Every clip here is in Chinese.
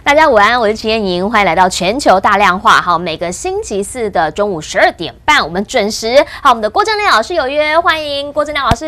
大家午安，我是齐燕莹，欢迎来到全球大量化。好，每个星期四的中午12点半，我们准时。好，我们的郭正亮老师有约，欢迎郭正亮老师。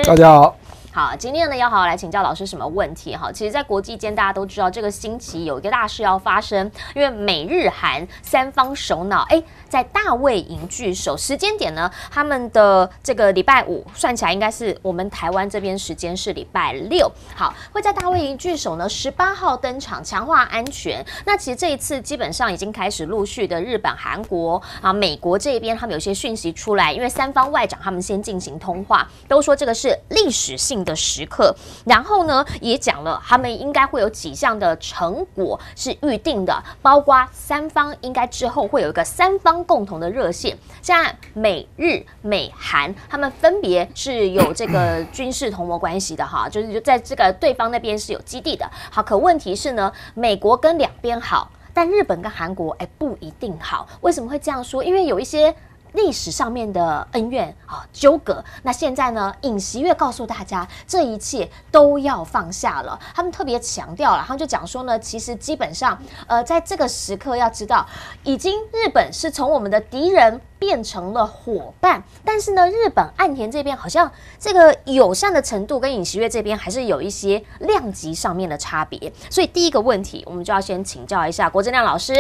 大家好。好，今天呢要好好来请教老师什么问题？哈，其实，在国际间大家都知道，这个星期有一个大事要发生，因为美日韩三方首脑，在大卫营聚首，时间点呢，他们的这个礼拜五算起来应该是我们台湾这边时间是礼拜六，好，会在大卫营聚首呢18号登场，强化安全。那其实这一次基本上已经开始陆续的日本、韩国啊、美国这边他们有些讯息出来，因为三方外长他们先进行通话，都说这个是历史性的时刻，然后呢也讲了他们应该会有几项的成果是预定的，包括三方应该之后会有一个三方共同的热线，现在美日美韩他们分别是有这个军事同盟关系的哈，就是在这个对方那边是有基地的。好，可问题是呢，美国跟两边好，但日本跟韩国不一定好。为什么会这样说？因为有一些历史上面的恩怨纠葛，那现在呢，尹锡悦告诉大家，这一切都要放下了。他们特别强调了，他们就讲说呢，其实基本上，在这个时刻要知道，已经日本是从我们的敌人变成了伙伴，但是呢，日本岸田这边好像这个友善的程度跟尹锡悦这边还是有一些量级上面的差别。所以第一个问题，我们就要先请教一下郭正亮老师，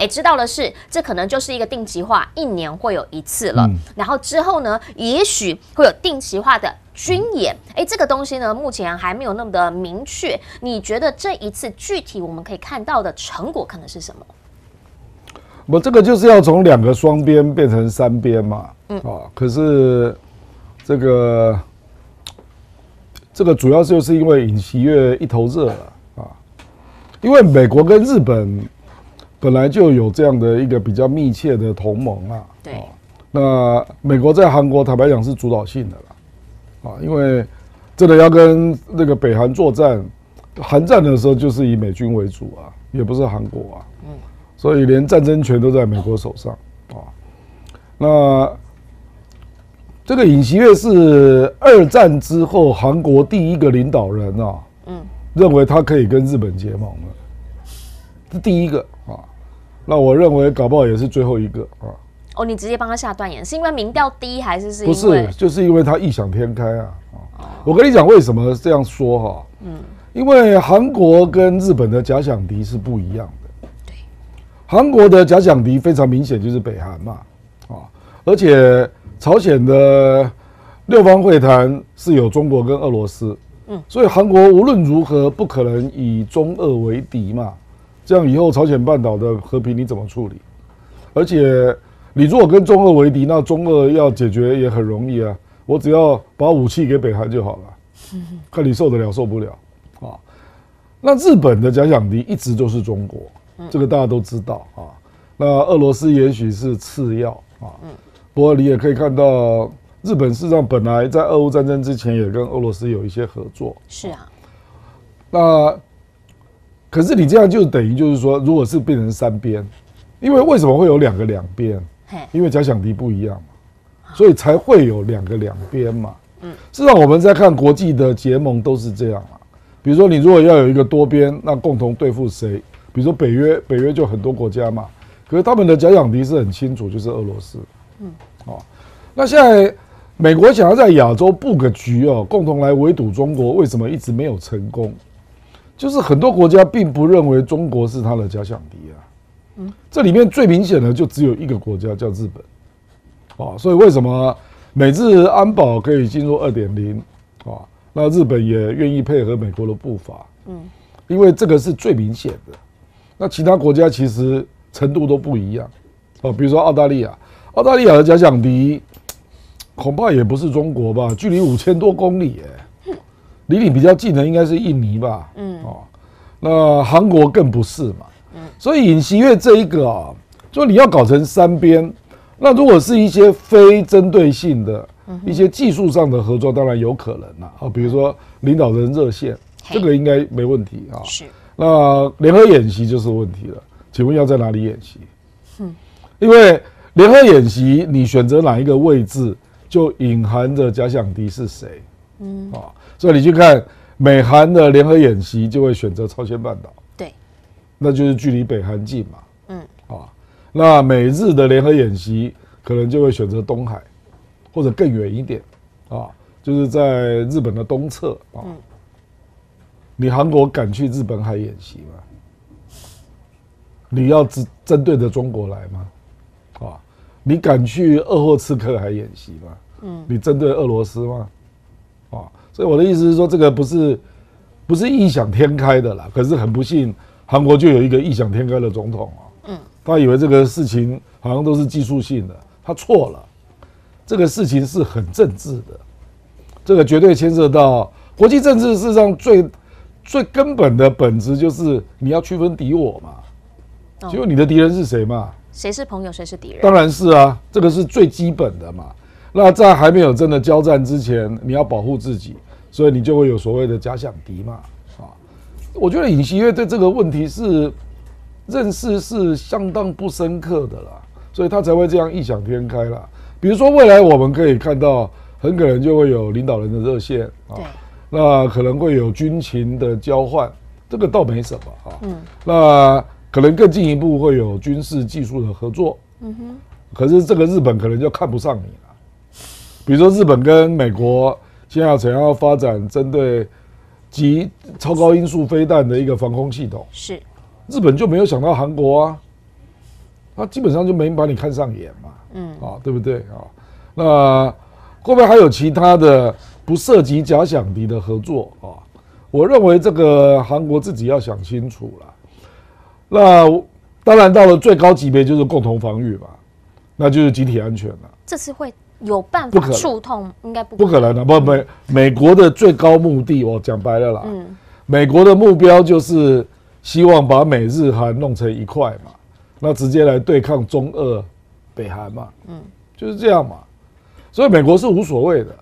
知道的是，这可能就是一个定期化，一年会有一次了，然后之后呢，也许会有定期化的军演，这个东西呢，目前还没有那么的明确。你觉得这一次具体我们可以看到的成果可能是什么？我这个就是要从2个双边变成3边嘛，可是这个主要就是因为尹锡悦一头热了因为美国跟日本本来就有这样的一个比较密切的同盟对。那美国在韩国坦白讲是主导性的啦，因为真的要跟那个北韩作战，韩战的时候就是以美军为主也不是韩国所以连战争权都在美国手上那这个尹锡悦是2战之后韩国第一个领导人认为他可以跟日本结盟了，是第一个那我认为搞不好也是最后一个你直接帮他下断言，是因为民调低还是因为？不是，就是因为他异想天开我跟你讲为什么这样说因为韩国跟日本的假想敌是不一样的。对，韩国的假想敌非常明显就是北韩嘛而且朝鲜的6方会谈是有中国跟俄罗斯所以韩国无论如何不可能以中俄为敌嘛，这样以后朝鲜半岛的和平你怎么处理？而且你如果跟中俄为敌，那中俄要解决也很容易我只要把武器给北韩就好了，看你受得了受不了那日本的假想敌一直都是中国，这个大家都知道那俄罗斯也许是次要不过你也可以看到，日本事实上本来在俄乌战争之前也跟俄罗斯有一些合作。是那可是你这样就等于就是说，如果是变成3边，因为为什么会有2个2边？因为假想敌不一样嘛，所以才会有2个2边嘛。事实上我们在看国际的结盟都是这样比如说你如果要有一个多边，那共同对付谁？比如说北约就很多国家嘛，可是他们的假想敌是很清楚，就是俄罗斯。那现在美国想要在亚洲布个局共同来围堵中国，为什么一直没有成功？就是很多国家并不认为中国是他的假想敌这里面最明显的就只有一个国家叫日本所以为什么美日安保可以进入2.0那日本也愿意配合美国的步伐因为这个是最明显的。那其他国家其实程度都不一样比如说澳大利亚的假想敌恐怕也不是中国吧，距离5000多公里离你比较近的应该是印尼吧那韩国更不是嘛所以尹锡悦这一个就你要搞成3边，那如果是一些非针对性的一些技术上的合作，当然有可能比如说领导人热线，这个应该没问题是。那联合演习就是问题了，请问要在哪里演习？因为联合演习你选择哪一个位置，就隐含着假想敌是谁。所以你去看美韩的联合演习，就会选择朝鲜半岛。对。那就是距离北韩近嘛，那美日的联合演习可能就会选择东海，或者更远一点，就是在日本的东侧你韩国敢去日本海演习吗？你要针对着中国来吗？你敢去鄂霍次克海演习吗？你针对俄罗斯吗？所以我的意思是说，这个不是异想天开的啦。可是很不幸，韩国就有一个异想天开的总统他以为这个事情好像都是技术性的，他错了。这个事情是很政治的，这个绝对牵涉到国际政治。事实上最根本的本质就是你要区分敌我嘛。结果你的敌人是谁嘛？谁是朋友，谁是敌人？当然是啊，这个是最基本的嘛。那在还没有真的交战之前，你要保护自己，所以你就会有所谓的假想敌嘛。我觉得尹锡悦对这个问题是认识是相当不深刻的啦，所以他才会这样异想天开啦。比如说未来我们可以看到，很可能就会有领导人的热线那可能会有军情的交换，这个倒没什么那可能更进一步会有军事技术的合作，可是这个日本可能就看不上你了。比如说日本跟美国现在想要发展针对极超高音速飞弹的一个防空系统，是日本就没有想到韩国啊，他基本上就没把你看上眼嘛，对不对那会不会还有其他的不涉及假想敌的合作我认为这个韩国自己要想清楚了。那当然到了最高级别就是共同防御嘛，那就是集体安全了。这次会有办法触痛？应该不可能的。美国的最高目的，我讲白了啦，美国的目标就是希望把美日韩弄成一块嘛，那直接来对抗中俄北韩嘛，就是这样嘛。所以美国是无所谓的，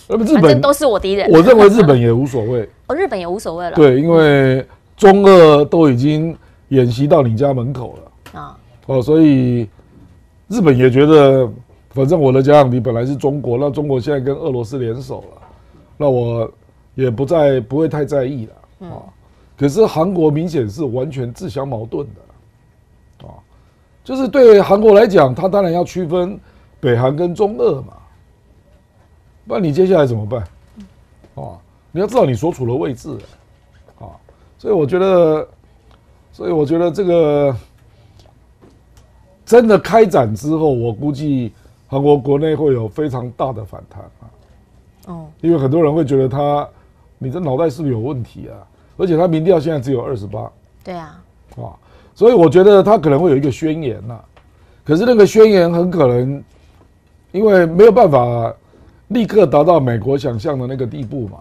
那么日本都是我敌人。我认为日本也无所谓。日本也无所谓了。对，因为中俄都已经演习到你家门口了所以日本也觉得，反正我的假想敌本来是中国，那中国现在跟俄罗斯联手了，那我也不会太在意了可是韩国明显是完全自相矛盾的就是对韩国来讲，他当然要区分北韩跟中俄嘛，不然你接下来怎么办你要知道你所处的位置所以我觉得这个真的开展之后，我估计韩国国内会有非常大的反弹因为很多人会觉得你这脑袋是不是有问题啊？而且他民调现在只有28%，对啊所以我觉得他可能会有一个宣言可是那个宣言很可能因为没有办法立刻达到美国想象的那个地步嘛，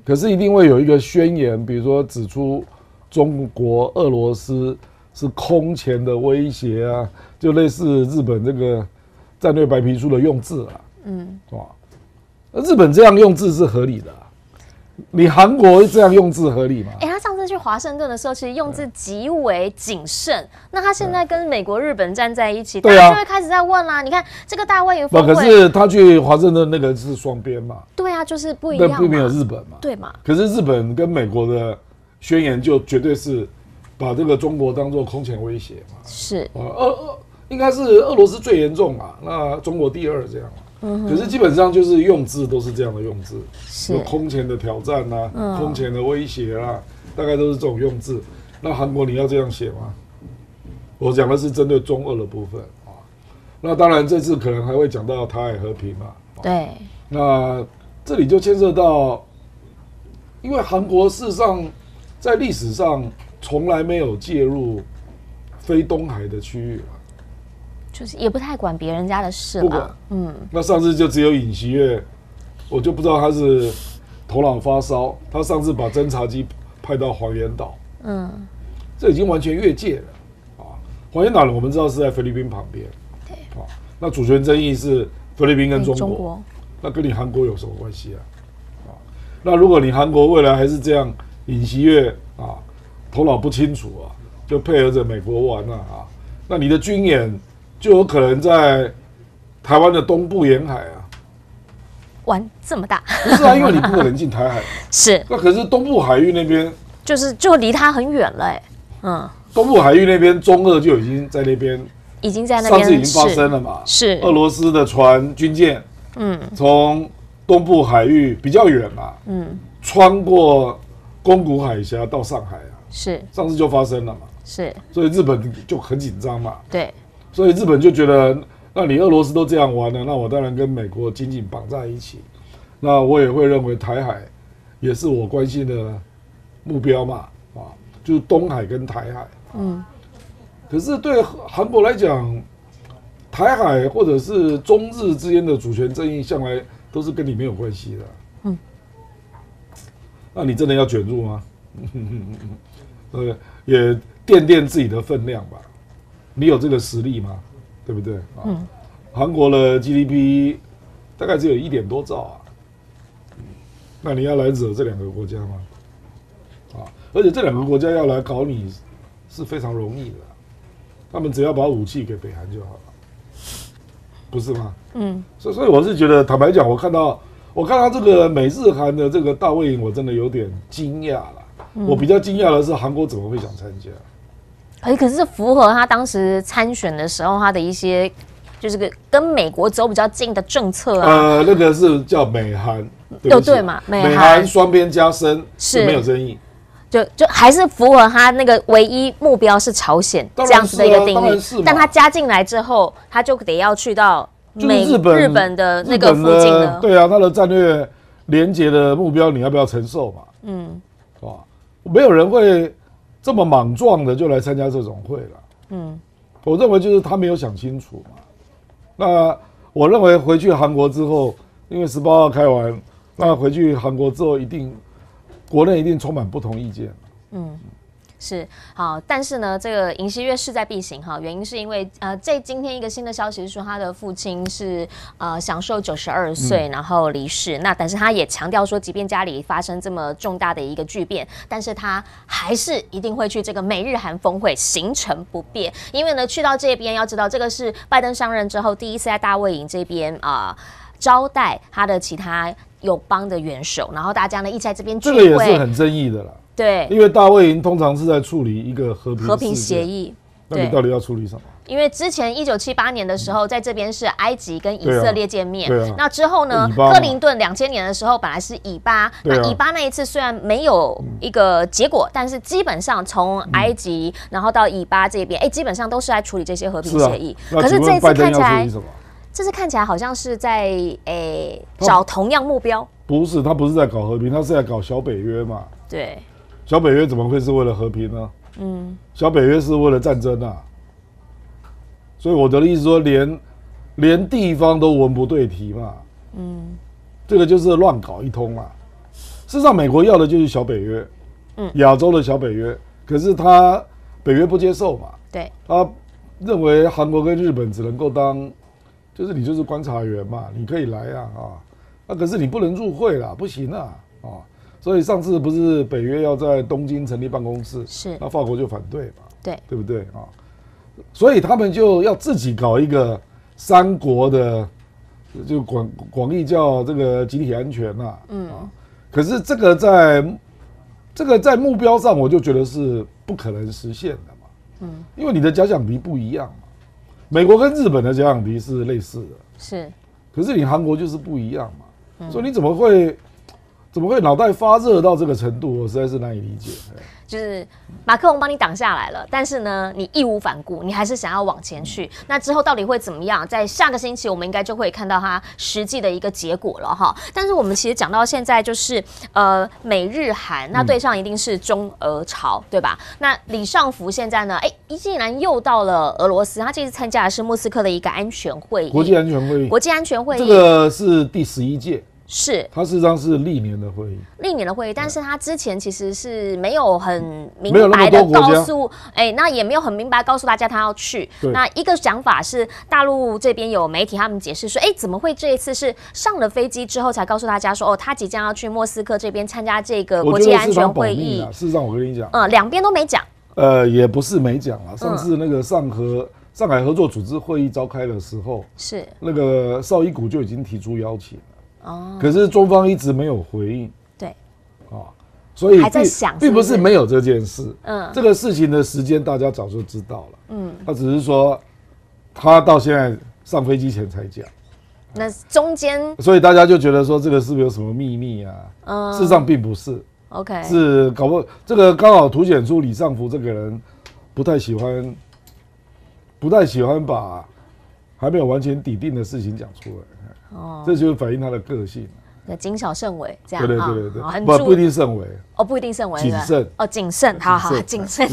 可是一定会有一个宣言，比如说指出中国、俄罗斯是空前的威胁就类似日本这个战略白皮书的用字日本这样用字是合理的你韩国这样用字合理吗？他上次去华盛顿的时候，其实用字极为谨慎。那他现在跟美国、日本站在一起，大家就会开始在问啦。你看这个大外圆峰会，可是他去华盛顿那个是双边嘛？对啊，就是不一样嘛。并没有日本嘛？对嘛？可是日本跟美国的宣言就绝对是把这个中国当作空前威胁嘛？是应该是俄罗斯最严重嘛，那中国第2这样可是基本上就是用字都是这样的用字，有空前的挑战空前的威胁大概都是这种用字。那韩国你要这样写吗？我讲的是针对中俄的部分那当然这次可能还会讲到台海和平嘛。对。那这里就牵涉到，因为韩国事实上在历史上从来没有介入非东海的区域就是也不太管别人家的事不管那上次就只有尹锡悦，我就不知道他是头脑发烧，他上次把侦察机派到黄岩岛这已经完全越界了黄岩岛我们知道是在菲律宾旁边对那主权争议是菲律宾跟中国那跟你韩国有什么关系那如果你韩国未来还是这样，尹锡悦头脑不清楚就配合着美国玩那你的军演就有可能在台湾的东部沿海玩这么大？不是因为你不可能进台海是。那可是东部海域那边就离它很远了东部海域那边中俄就已经在那边，上次已经发生了嘛，是俄罗斯的船军舰，从东部海域比较远嘛，穿过宫古海峡到上海啊，是上次就发生了嘛，是，所以日本就很紧张嘛，对，所以日本就觉得，那你俄罗斯都这样玩了，那我当然跟美国紧紧绑在一起，那我也会认为台海也是我关心的目标嘛，就是东海跟台海，可是对韩国来讲，台海或者是中日之间的主权争议，向来都是跟你没有关系的。那你真的要卷入吗？也垫自己的分量吧。你有这个实力吗？对不对？韩国的 GDP 大概只有1点多兆啊。那你要来惹这2个国家吗？而且这2个国家要来搞你是非常容易的，他们只要把武器给北韩就好了，不是吗？所以我是觉得，坦白讲，我看到这个美日韩的这个大卫营，我真的有点惊讶了。我比较惊讶的是韩国怎么会想参加？可是符合他当时参选的时候，他的一些就是跟美国走比较近的政策啊。那个是叫美韩，对嘛？美韩双边加深是没有争议。就还是符合他那个唯一目标是朝鲜这样子的一个定义，但他加进来之后，他就得要去到日本的那个附近的，对啊，他的战略连结的目标，你要不要承受嘛？没有人会这么莽撞的就来参加这种会了。我认为就是他没有想清楚嘛。那我认为回去韩国之后，因为18号开完，那回去韩国之后国内一定充满不同意见。是好，但是呢，这个尹锡悦势在必行哈，原因是因为今天一个新的消息是说，他的父亲是享受92岁，然后离世。那但是他也强调说，即便家里发生这么重大的一个巨变，但是他还是一定会去这个美日韩峰会，行程不变。因为呢，去到这边要知道，这个是拜登上任之后第一次在大卫营这边招待他的其他友邦的元首，然后大家呢一起在这边聚会，这个也是很争议的啦。对，因为大卫营通常是在处理一个和平协议，那你到底要处理什么？因为之前1978年的时候，在这边是埃及跟以色列见面，那之后呢，克林顿2000年的时候本来是以巴，那以巴那一次虽然没有一个结果，但是基本上从埃及然后到以巴这边，基本上都是在处理这些和平协议。可是这一次看起来，好像是在找同样目标。不是，他不是在搞和平，他是在搞小北约嘛？对。小北约怎么会是为了和平呢？小北约是为了战争啊。所以我的意思说，连地方都文不对题嘛。这个就是乱搞一通嘛。事实上，美国要的就是小北约，亚洲的小北约，可是北约不接受嘛。对。他认为韩国跟日本只能够当，就是你就是观察员嘛，你可以来啊，可是你不能入会啦，不行啊。所以上次不是北约要在东京成立办公室，是那法国就反对嘛，对不对啊？所以他们就要自己搞一个3国的，就广义叫这个集体安全呐，可是这个在目标上，我就觉得是不可能实现的嘛，因为你的假想敌不一样嘛，美国跟日本的假想敌是类似的，是，可是你韩国就是不一样嘛，所以你怎么会脑袋发热到这个程度？我实在是难以理解。就是马克龙帮你挡下来了，但是呢，你义无反顾，你还是想要往前去。那之后到底会怎么样？在下个星期，我们应该就会看到它实际的一个结果了哈。但是我们其实讲到现在，就是美日韩，那对上一定是中俄朝，对吧？那李尚福现在呢，竟然又到了俄罗斯，他这次参加的是莫斯科的一个安全会议，国际安全会议，这个是第11届。是，它事实上是历年的会议，但是他之前其实是没有很明白的告诉，那也没有很明白告诉大家他要去。那一个讲法是，大陆这边有媒体他们解释说，怎么会这一次是上了飞机之后才告诉大家说，他即将要去莫斯科这边参加这个国际安全会议？事实上，我跟你讲，两边都没讲。也不是没讲啊，上次那个上海合作组织会议召开的时候，是那个绍伊古就已经提出邀请了。可是中方一直没有回应，对，所以还在想并不是没有这件事。嗯，这个事情的时间大家早就知道了。嗯，他只是说他到现在上飞机前才讲。那中间，所以大家就觉得说这个是不是有什么秘密啊？事实上并不是。OK， 是搞不这个刚好凸显出李尚福这个人不太喜欢把还没有完全底定的事情讲出来。哦，这就是反映他的个性。谨小慎微，这样对，不一定慎微哦，不一定慎微，谨慎哦，谨慎，好，谨慎。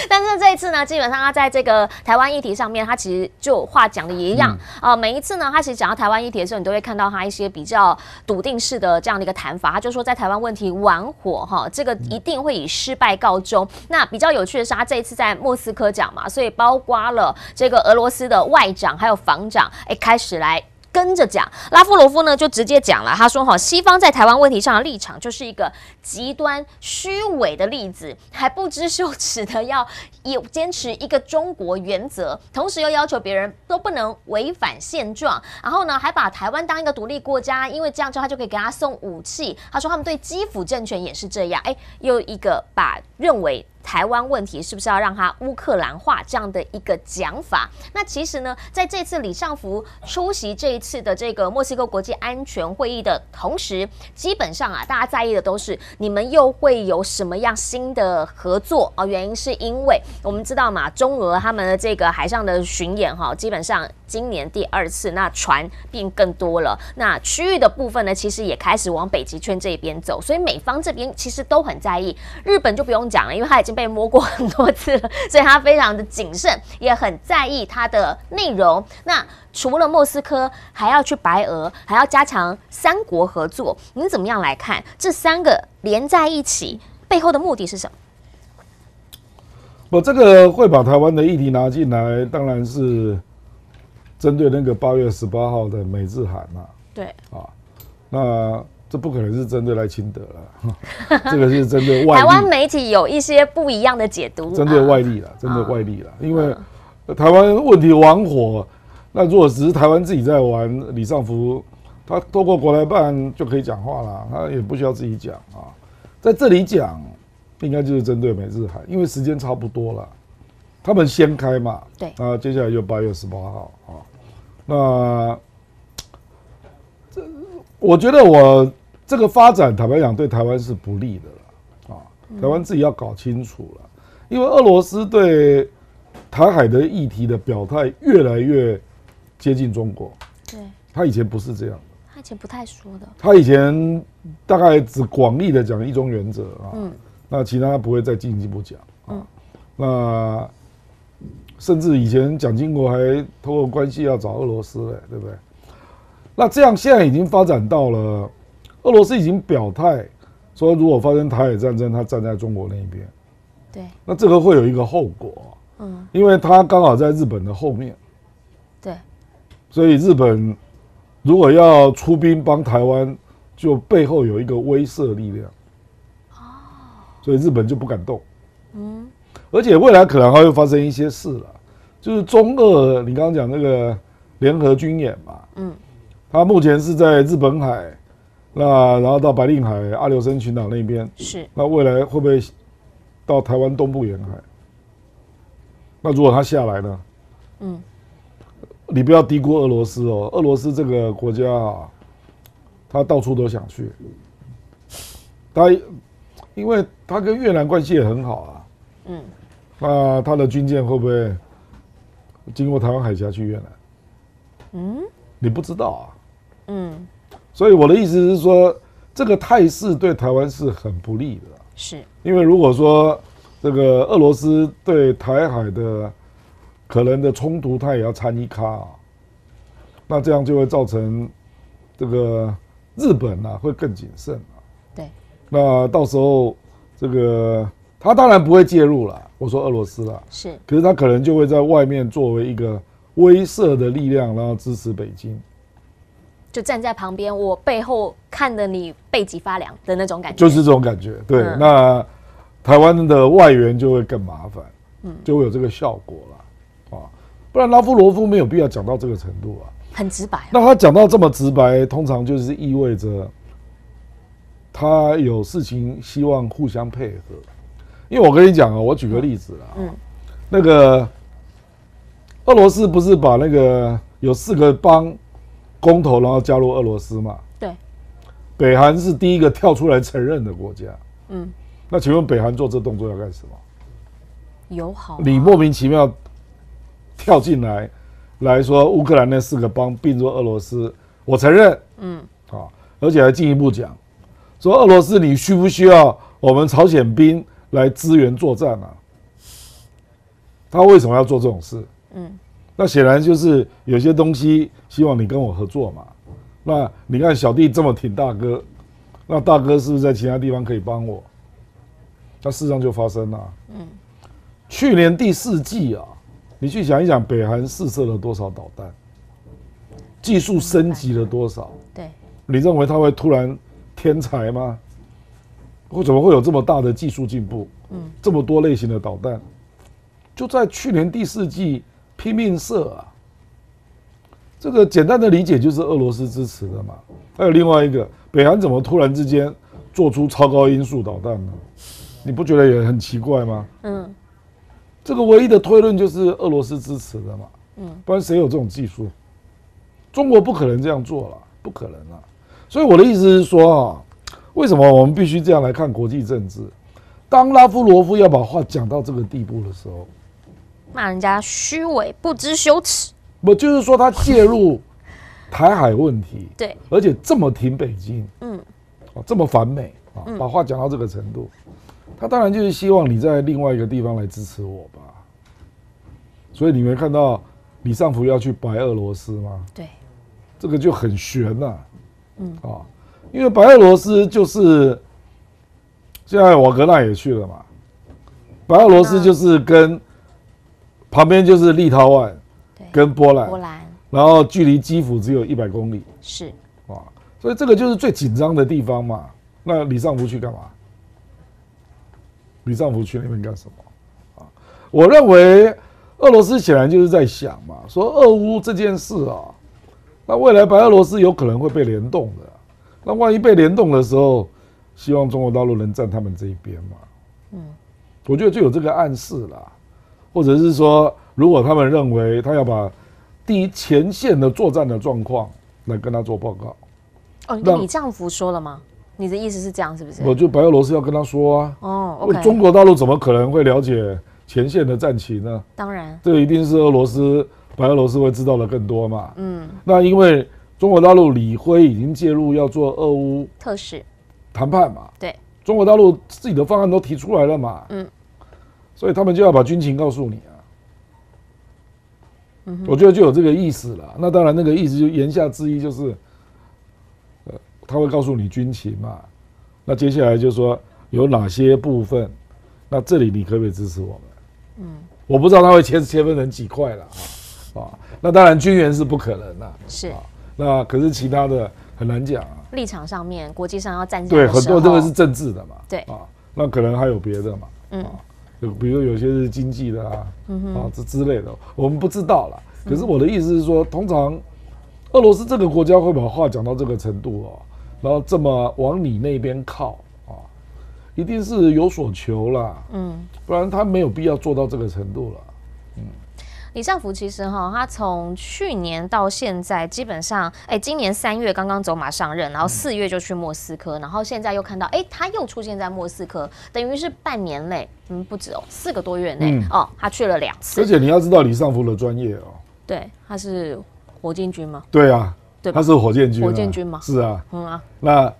但是这一次呢，基本上他在这个台湾议题上面，他其实就话讲的也一样每一次呢，他其实讲到台湾议题的时候，你都会看到他一些比较笃定式的这样的一个谈法。他就说，在台湾问题玩火这个一定会以失败告终。那比较有趣的是，他这一次在莫斯科讲嘛，所以包括了这个俄罗斯的外长还有防长，开始来跟着讲。拉夫罗夫呢就直接讲了，他说西方在台湾问题上的立场就是一个极端虚伪的例子，还不知羞耻的要坚持一个中国原则，同时又要求别人都不能违反现状，然后呢还把台湾当一个独立国家，因为这样之后他就可以给他送武器。他说他们对基辅政权也是这样，又一个把认为台湾问题是不是要让它乌克兰化这样的一个讲法。那其实呢，在这次李尚福出席这一次的这个墨西哥国际安全会议的同时，基本上大家在意的都是你们又会有什么样新的合作原因是因为我们知道嘛，中俄他们的这个海上的巡演基本上今年第2次，那船变更多了，那区域的部分呢，其实也开始往北极圈这边走，所以美方这边其实都很在意。日本就不用讲了，因为他已经被摸过很多次了，所以他非常的谨慎，也很在意它的内容。那除了莫斯科，还要去白俄，还要加强3国合作，你怎么样来看这3个连在一起背后的目的是什么？我这个会把台湾的议题拿进来，当然是针对那个8月18号的美日韩嘛。对那这不可能是针对赖清德了，这个是针对外力。台湾媒体有一些不一样的解读，针对外力了，针对外力了。因为台湾问题玩火，那如果只是台湾自己在玩，李尚福他透过国台办就可以讲话了，他也不需要自己讲在这里讲，应该就是针对美日韩，因为时间差不多了，他们先开嘛。对。那接下来就8月18号那我觉得我这个发展，坦白讲对台湾是不利的了台湾自己要搞清楚了，因为俄罗斯对台海的议题的表态越来越接近中国。对。他以前不是这样的，他以前不太说的。他以前大概只广义的讲一中原则那其他不会再进一步讲那甚至以前蒋经国还透过关系要找俄罗斯对不对？那这样现在已经发展到了，俄罗斯已经表态说，如果发生台海战争，他站在中国那一边。对。那这个会有一个后果因为他刚好在日本的后面。对。所以日本如果要出兵帮台湾，就背后有一个威慑力量。所以日本就不敢动。而且未来可能还会发生一些事了，就是中俄你刚刚讲那个联合军演嘛，他目前是在日本海，然后到白令海、阿留申群岛那边，是。那未来会不会到台湾东部沿海？那如果他下来呢？你不要低估俄罗斯俄罗斯这个国家他到处都想去，因为他跟越南关系也很好那他的军舰会不会经过台湾海峡去越南？你不知道所以我的意思是说，这个态势对台湾是很不利的。是。因为如果说这个俄罗斯对台海的可能的冲突，他也要参一咖那这样就会造成这个日本会更谨慎对。那到时候这个他当然不会介入了，我说俄罗斯啦，是。可是他可能就会在外面作为一个威慑的力量，然后支持北京，就站在旁边，我背后看得你背脊发凉的那种感觉，就是这种感觉。对，那台湾的外援就会更麻烦，就会有这个效果了不然拉夫罗夫没有必要讲到这个程度很直白那他讲到这么直白，通常就是意味着他有事情希望互相配合。因为我跟你讲啊，我举个例子啦，那个俄罗斯不是把那个有4个邦公投，然后加入俄罗斯嘛？对。北韩是第一个跳出来承认的国家。那请问北韩做这动作要干什么？友好。你莫名其妙跳进来说乌克兰那4个邦并入俄罗斯，我承认。而且还进一步讲，说俄罗斯你需不需要我们朝鲜兵来支援作战啊？他为什么要做这种事？那显然就是有些东西希望你跟我合作嘛。那你看小弟这么挺大哥，那大哥是不是在其他地方可以帮我？那事实上就发生了。去年第4季啊，你去想一想，北韩试射了多少导弹，技术升级了多少？对，你认为他会突然天才吗？或怎么会有这么大的技术进步？这么多类型的导弹，就在去年第4季拼命射啊！这个简单的理解就是俄罗斯支持的嘛。还有另外一个，北韩怎么突然之间做出超高音速导弹呢？你不觉得也很奇怪吗？这个唯一的推论就是俄罗斯支持的嘛。不然谁有这种技术？中国不可能这样做了，不可能啊！所以我的意思是说啊，为什么我们必须这样来看国际政治？当拉夫罗夫要把话讲到这个地步的时候，骂人家虚伪、不知羞耻。不就是说他介入台海问题，对，而且这么挺北京，这么反美啊，把话讲到这个程度，他当然就是希望你在另外一个地方来支持我吧。所以你没看到李尚福要去白俄罗斯吗？对，这个就很悬呐，因为白俄罗斯就是现在瓦格纳也去了嘛，白俄罗斯就是跟旁边就是立陶宛跟波兰，然后距离基辅只有100公里，是所以这个就是最紧张的地方嘛。那李尚福去干嘛？李尚福去那边干什么？我认为俄罗斯显然就是在想嘛，说俄乌这件事啊，那未来白俄罗斯有可能会被联动的。那万一被联动的时候，希望中国大陆能站他们这一边嘛。我觉得就有这个暗示啦，或者是说，如果他们认为他要把第一前线的作战的状况来跟他做报告。你丈夫说了吗？你的意思是这样是不是？我就白俄罗斯要跟他说啊。OK。中国大陆怎么可能会了解前线的战情呢？当然，这个一定是白俄罗斯会知道的更多嘛。那因为中国大陆李辉已经介入要做俄乌特使谈判嘛。对。中国大陆自己的方案都提出来了嘛。所以他们就要把军情告诉你啊。我觉得就有这个意思了。那当然，那个意思就言下之意就是，他会告诉你军情嘛。那接下来就说有哪些部分，那这里你可不可以支持我们？我不知道他会切分成几块了那当然军援是不可能的，是那可是其他的很难讲啊。立场上面，国际上要站下对，很多这个是政治的嘛。对那可能还有别的嘛。比如有些是经济的这之类的，我们不知道啦。可是我的意思是说，通常俄罗斯这个国家会把话讲到这个程度然后这么往你那边靠一定是有所求啦。不然他没有必要做到这个程度了。李尚福其实他从去年到现在，基本上，今年3月刚刚走马上任，然后4月就去莫斯科，然后现在又看到，他又出现在莫斯科，等于是半年内，不止4个多月内，他去了2次。而且你要知道李尚福的专业对，他是火箭军吗？对啊，他是火箭军。火箭军吗？是啊。那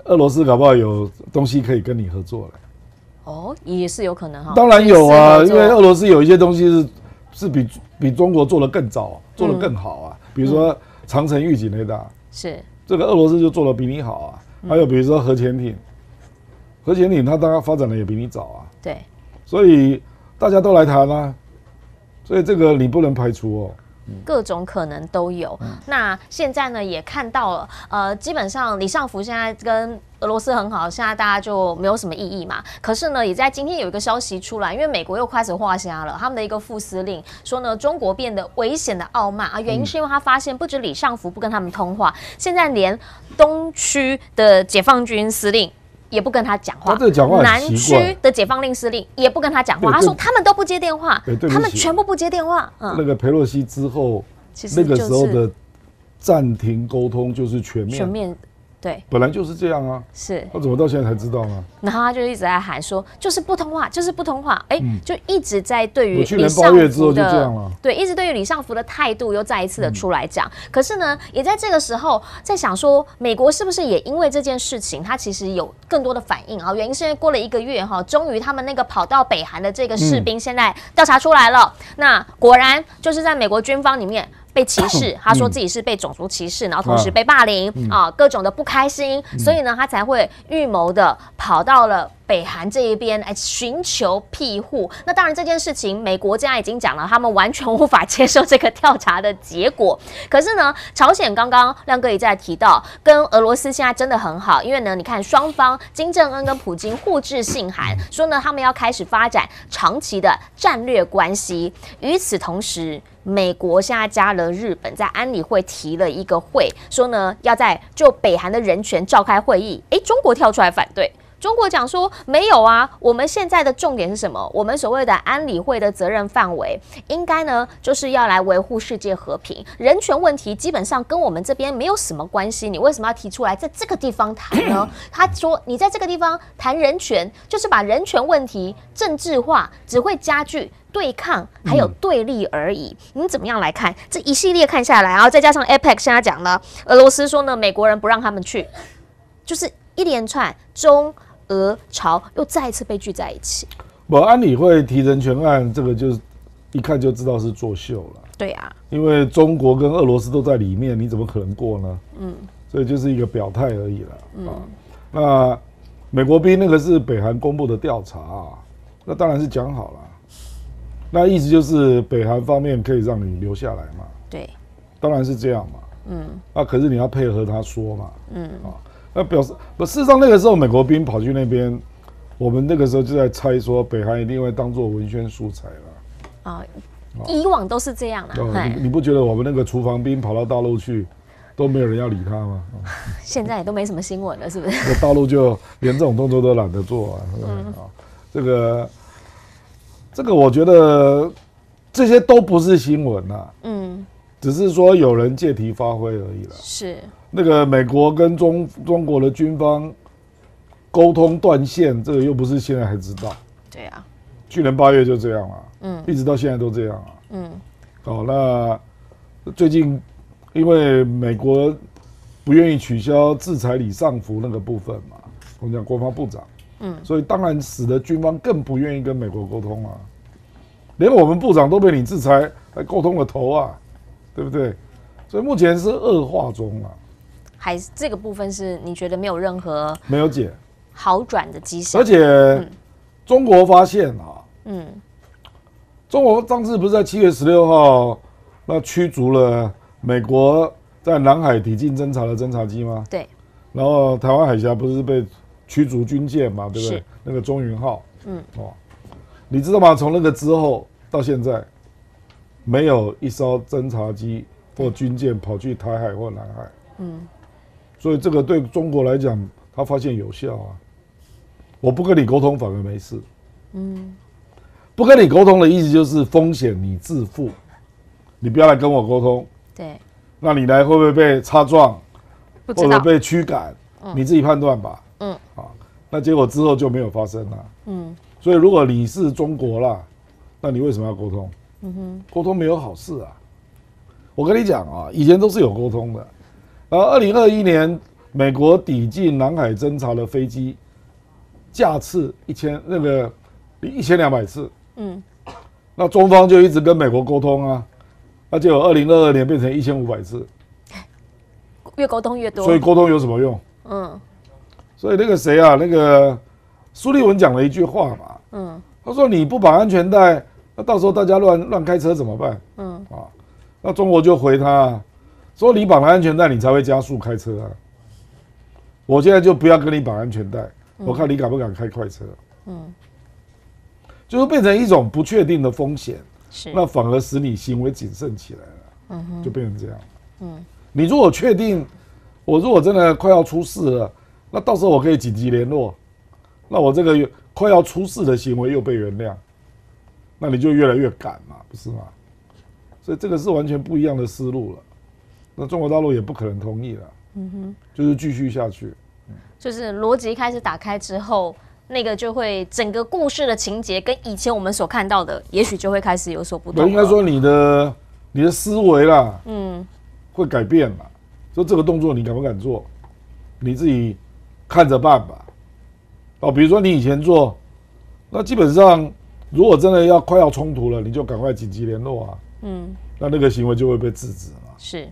俄罗斯搞不好有东西可以跟你合作了。也是有可能当然有啊，因为俄罗斯有一些东西是比中国做得更早，做得更好啊。比如说长城预警雷达，是这个俄罗斯就做得比你好啊。还有比如说核潜艇，它当然发展的也比你早啊。对，所以大家都来谈啊，所以这个你不能排除各种可能都有。那现在呢，也看到了，基本上李尚福现在跟俄罗斯很好，现在大家就没有什么异议嘛。可是呢，也在今天有一个消息出来，因为美国又开始画虾了，他们的一个副司令说呢，中国变得危险的傲慢啊，原因是因为他发现不止李尚福不跟他们通话，现在连东区的解放军司令也不跟他讲话，南区的解放令司令也不跟他讲话。他说他们都不接电话，他们全部不接电话。那个裴洛西之后，那个时候的暂停沟通就是全面。对，本来就是这样啊。是，他怎么到现在才知道呢？然后他就一直在喊说，就是不通话，就是不通话。就一直在对于去年8月之后就这样了。对，一直对于李尚福的态度又再一次的出来讲。可是呢，也在这个时候在想说，美国是不是也因为这件事情，他其实有更多的反应啊？原因是因为过了1个月哈，终于他们那个跑到北韩的这个士兵现在调查出来了。那果然就是在美国军方里面被歧视，他说自己是被种族歧视，然后同时被霸凌各种的不开心，所以呢，他才会预谋的跑到了北韩这一边来寻求庇护。那当然这件事情，美国现在已经讲了，他们完全无法接受这个调查的结果。可是呢，朝鲜刚刚亮哥也在提到，跟俄罗斯现在真的很好，因为呢，你看双方金正恩跟普京互致信函，说呢他们要开始发展长期的战略关系。与此同时，美国现在加了日本，在安理会提了一个会，说呢要在就北韩的人权召开会议。中国跳出来反对。中国讲说没有啊，我们现在的重点是什么？我们所谓的安理会的责任范围，应该呢就是要来维护世界和平，人权问题基本上跟我们这边没有什么关系，你为什么要提出来在这个地方谈呢？他说你在这个地方谈人权，就是把人权问题政治化，只会加剧对抗还有对立而已。你怎么样来看这一系列看下来，然后再加上 APEC 现在讲了，俄罗斯说呢美国人不让他们去，就是一连串中俄朝又再一次被聚在一起。安理会提人权案，这个就是一看就知道是作秀了。对啊，因为中国跟俄罗斯都在里面，你怎么可能过呢？所以就是一个表态而已了。那美国兵那个是北韩公布的调查那当然是讲好了。那意思就是北韩方面可以让你留下来嘛？对，当然是这样嘛。可是你要配合他说嘛。那表示事实上那个时候美国兵跑去那边，我们那个时候就在猜说北韩一定会当作文宣素材了。以往都是这样的。你不觉得我们那个厨房兵跑到大陆去，都没有人要理他吗？现在也都没什么新闻了，是不是？大陆就连这种动作都懒得做这个我觉得这些都不是新闻只是说有人借题发挥而已了。是。那个美国跟中国的军方沟通断线，这个又不是现在还知道。对啊，去年8月就这样一直到现在都这样那最近因为美国不愿意取消制裁李尚福那个部分嘛，我们讲国防部长，所以当然使得军方更不愿意跟美国沟通连我们部长都被你制裁，还沟通了头对不对？所以目前是恶化中还是这个部分是你觉得没有任何解好转的迹象？而且中国发现中国上次不是在7月16号那驱逐了美国在南海抵近侦察的侦察机吗？对。然后台湾海峡不是被驱逐军舰嘛，对不对？那个中云号。你知道吗？从那个之后到现在，没有一艘侦察机或军舰跑去台海或南海。所以这个对中国来讲，他发现有效我不跟你沟通反而没事。不跟你沟通的意思就是风险你自负，你不要来跟我沟通。对。那你来会不会被擦撞，或者被驱赶？你自己判断吧。那结果之后就没有发生了。所以如果你是中国啦，那你为什么要沟通？沟通没有好事我跟你讲以前都是有沟通的。2021年，美国抵近南海侦察的飞机架次1200次。那中方就一直跟美国沟通那就有2022年变成1500次。越沟通越多。所以沟通有什么用？所以那个谁那个苏立文讲了一句话嘛。他说你不绑安全带，那到时候大家乱开车怎么办？那中国就回他说：“你绑了安全带，你才会加速开车啊！我现在就不要跟你绑安全带，我看你敢不敢开快车。”就是变成一种不确定的风险，那反而使你行为谨慎起来了，就变成这样。你如果确定，我如果真的快要出事了，那到时候我可以紧急联络，那我这个快要出事的行为又被原谅，那你就越来越敢嘛，不是吗？所以这个是完全不一样的思路了。那中国大陆也不可能同意了，就是继续下去，就是逻辑开始打开之后。那个就会整个故事的情节跟以前我们所看到的，也许就会开始有所不同。应该说你的思维啦，会改变嘛。说这个动作你敢不敢做，你自己看着办吧。哦，比如说你以前做，那基本上如果真的快要冲突了，你就赶快紧急联络啊。那个行为就会被制止嘛。是。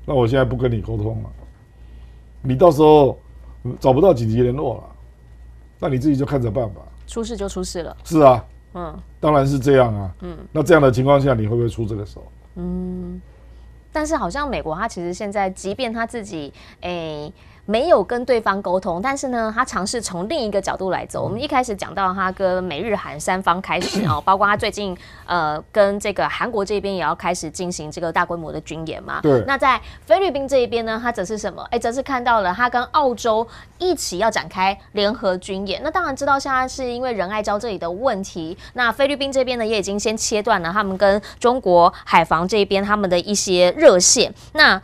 那我现在不跟你沟通了，你到时候找不到紧急联络了。那你自己就看着办吧，出事就出事了。是啊，当然是这样啊。那这样的情况下，你会不会出这个手？但是好像美国，他其实现在，即便他自己没有跟对方沟通，但是呢，他尝试从另一个角度来走。我们一开始讲到他跟美日韩三方开始哦，包括他最近跟这个韩国这边也要开始进行这个大规模的军演嘛。对。那在菲律宾这一边呢，他则是什么？则是看到了他跟澳洲一起要展开联合军演。那当然知道现在是因为仁爱礁这里的问题，那菲律宾这边呢也已经先切断了他们跟中国海防这边他们的一些热线。那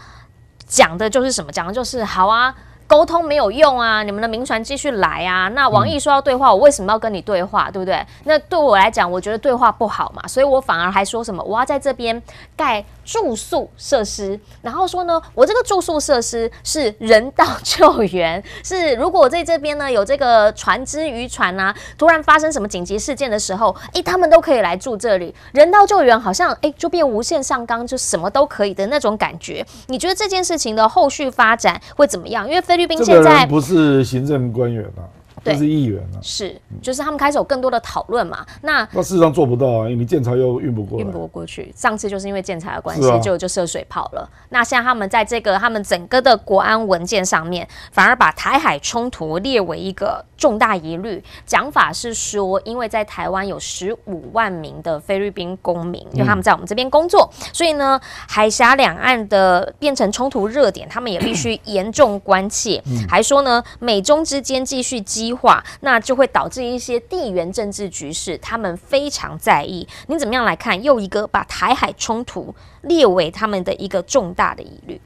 讲的就是什么？讲的就是好啊。沟通没有用啊，你们的民船继续来啊。那王毅说要对话，我为什么要跟你对话，对不对？那对我来讲，我觉得对话不好嘛，所以我反而还说什么我要在这边盖住宿设施，然后说呢，我这个住宿设施是人道救援，是如果我在这边呢有这个船只渔船啊，突然发生什么紧急事件的时候，他们都可以来住这里。人道救援好像就变无限上纲，就什么都可以的那种感觉。你觉得这件事情的后续发展会怎么样？因为菲律宾现在不是行政官员啊。这是议员啊，是，就是他们开始有更多的讨论嘛。那事实上做不到啊，因为你建材又运不过去。上次就是因为建材的关系，就射水炮了。那现在他们在他们整个的国安文件上面，反而把台海冲突列为一个重大疑虑。讲法是说，因为在台湾有15万名的菲律宾公民，因为他们在我们这边工作，所以呢，海峡两岸的变成冲突热点，他们也必须严重关切。还说呢，美中之间继续激化，那就会导致一些地缘政治局势，他们非常在意。你怎么样来看又一个把台海冲突列为他们的一个重大的疑虑？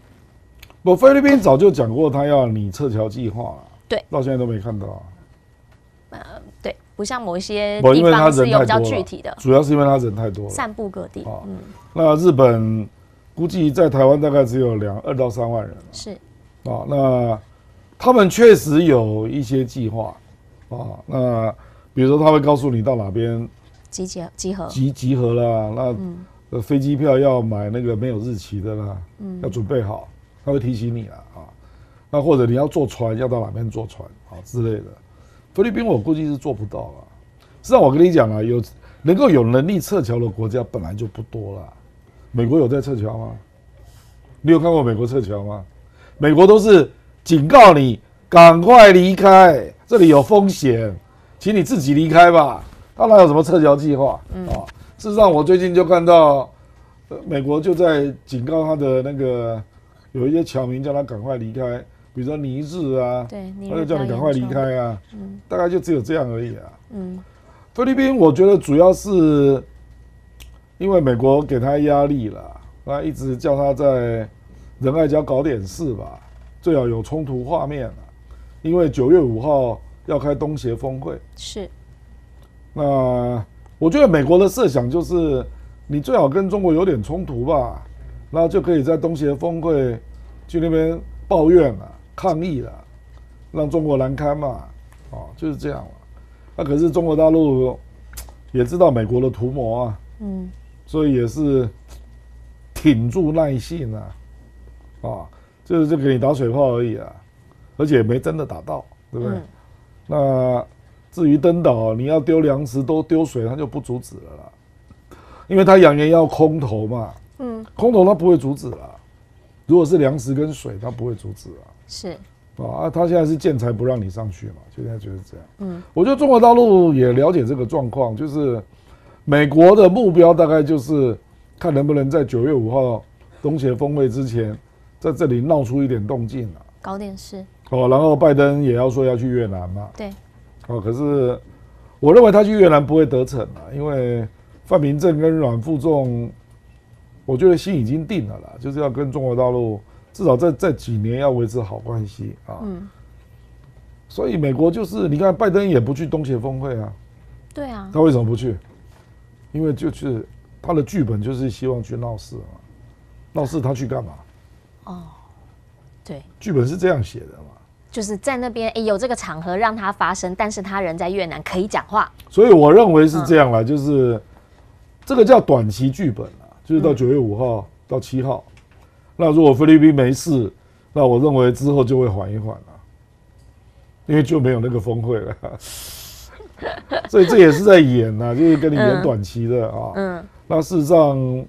菲律宾早就讲过，他要拟撤侨计划了，对，到现在都没看到。对，不像某一些地方是有比较具体的，主要是因为他人太多了，散布各地。那日本估计在台湾大概只有2到3万人，是那他们确实有一些计划。那比如说他会告诉你到哪边集合啦，那飞机票要买那个没有日期的啦，要准备好，他会提醒你啦那或者你要坐船，要到哪边坐船之类的。菲律宾我估计是做不到了。实际上我跟你讲啊，能够有能力撤侨的国家本来就不多了。美国有在撤侨吗？你有看过美国撤侨吗？美国都是警告你赶快离开，这里有风险，请你自己离开吧。他哪有什么撤侨计划事实上，我最近就看到，美国就在警告他的那个有一些侨民，叫他赶快离开，比如说尼日啊，对，他就叫你赶快离开啊。大概就只有这样而已啊。菲律宾我觉得主要是因为美国给他压力了，那一直叫他在仁爱礁搞点事吧。最好有冲突画面因为9月5号要开东协峰会。是。那我觉得美国的设想就是，你最好跟中国有点冲突吧，然后就可以在东协峰会去那边抱怨抗议让中国难堪嘛，就是这样那可是中国大陆也知道美国的图谋所以也是挺住耐性就给你打水炮而已而且没真的打到，对不对？那至于登岛，你要丢粮食都丢水，他就不阻止了啦，因为他扬言要空投嘛，空投它不会阻止啊。如果是粮食跟水，它不会阻止啊。是啊，它现在是建材不让你上去嘛，现在就是这样。我觉得中国大陆也了解这个状况，就是美国的目标大概就是看能不能在9月5号东协峰会之前，在这里闹出一点动静啊，搞点事。然后拜登也要说要去越南嘛。对。可是我认为他去越南不会得逞啊，因为范明正跟阮富仲，我觉得心已经定了啦，就是要跟中国大陆至少在几年要维持好关系啊。所以美国就是你看拜登也不去东协峰会啊。对啊。他为什么不去？因为就是他的剧本就是希望去闹事嘛，闹事他去干嘛？对，剧本是这样写的嘛。就是在那边有这个场合让他发生，但是他人在越南可以讲话。所以我认为是这样啦，就是这个叫短期剧本啦，就是到9月5号到7号。那如果菲律宾没事，那我认为之后就会缓一缓啦，因为就没有那个峰会了。所以这也是在演啊，就是跟你演短期的啊。那事实上，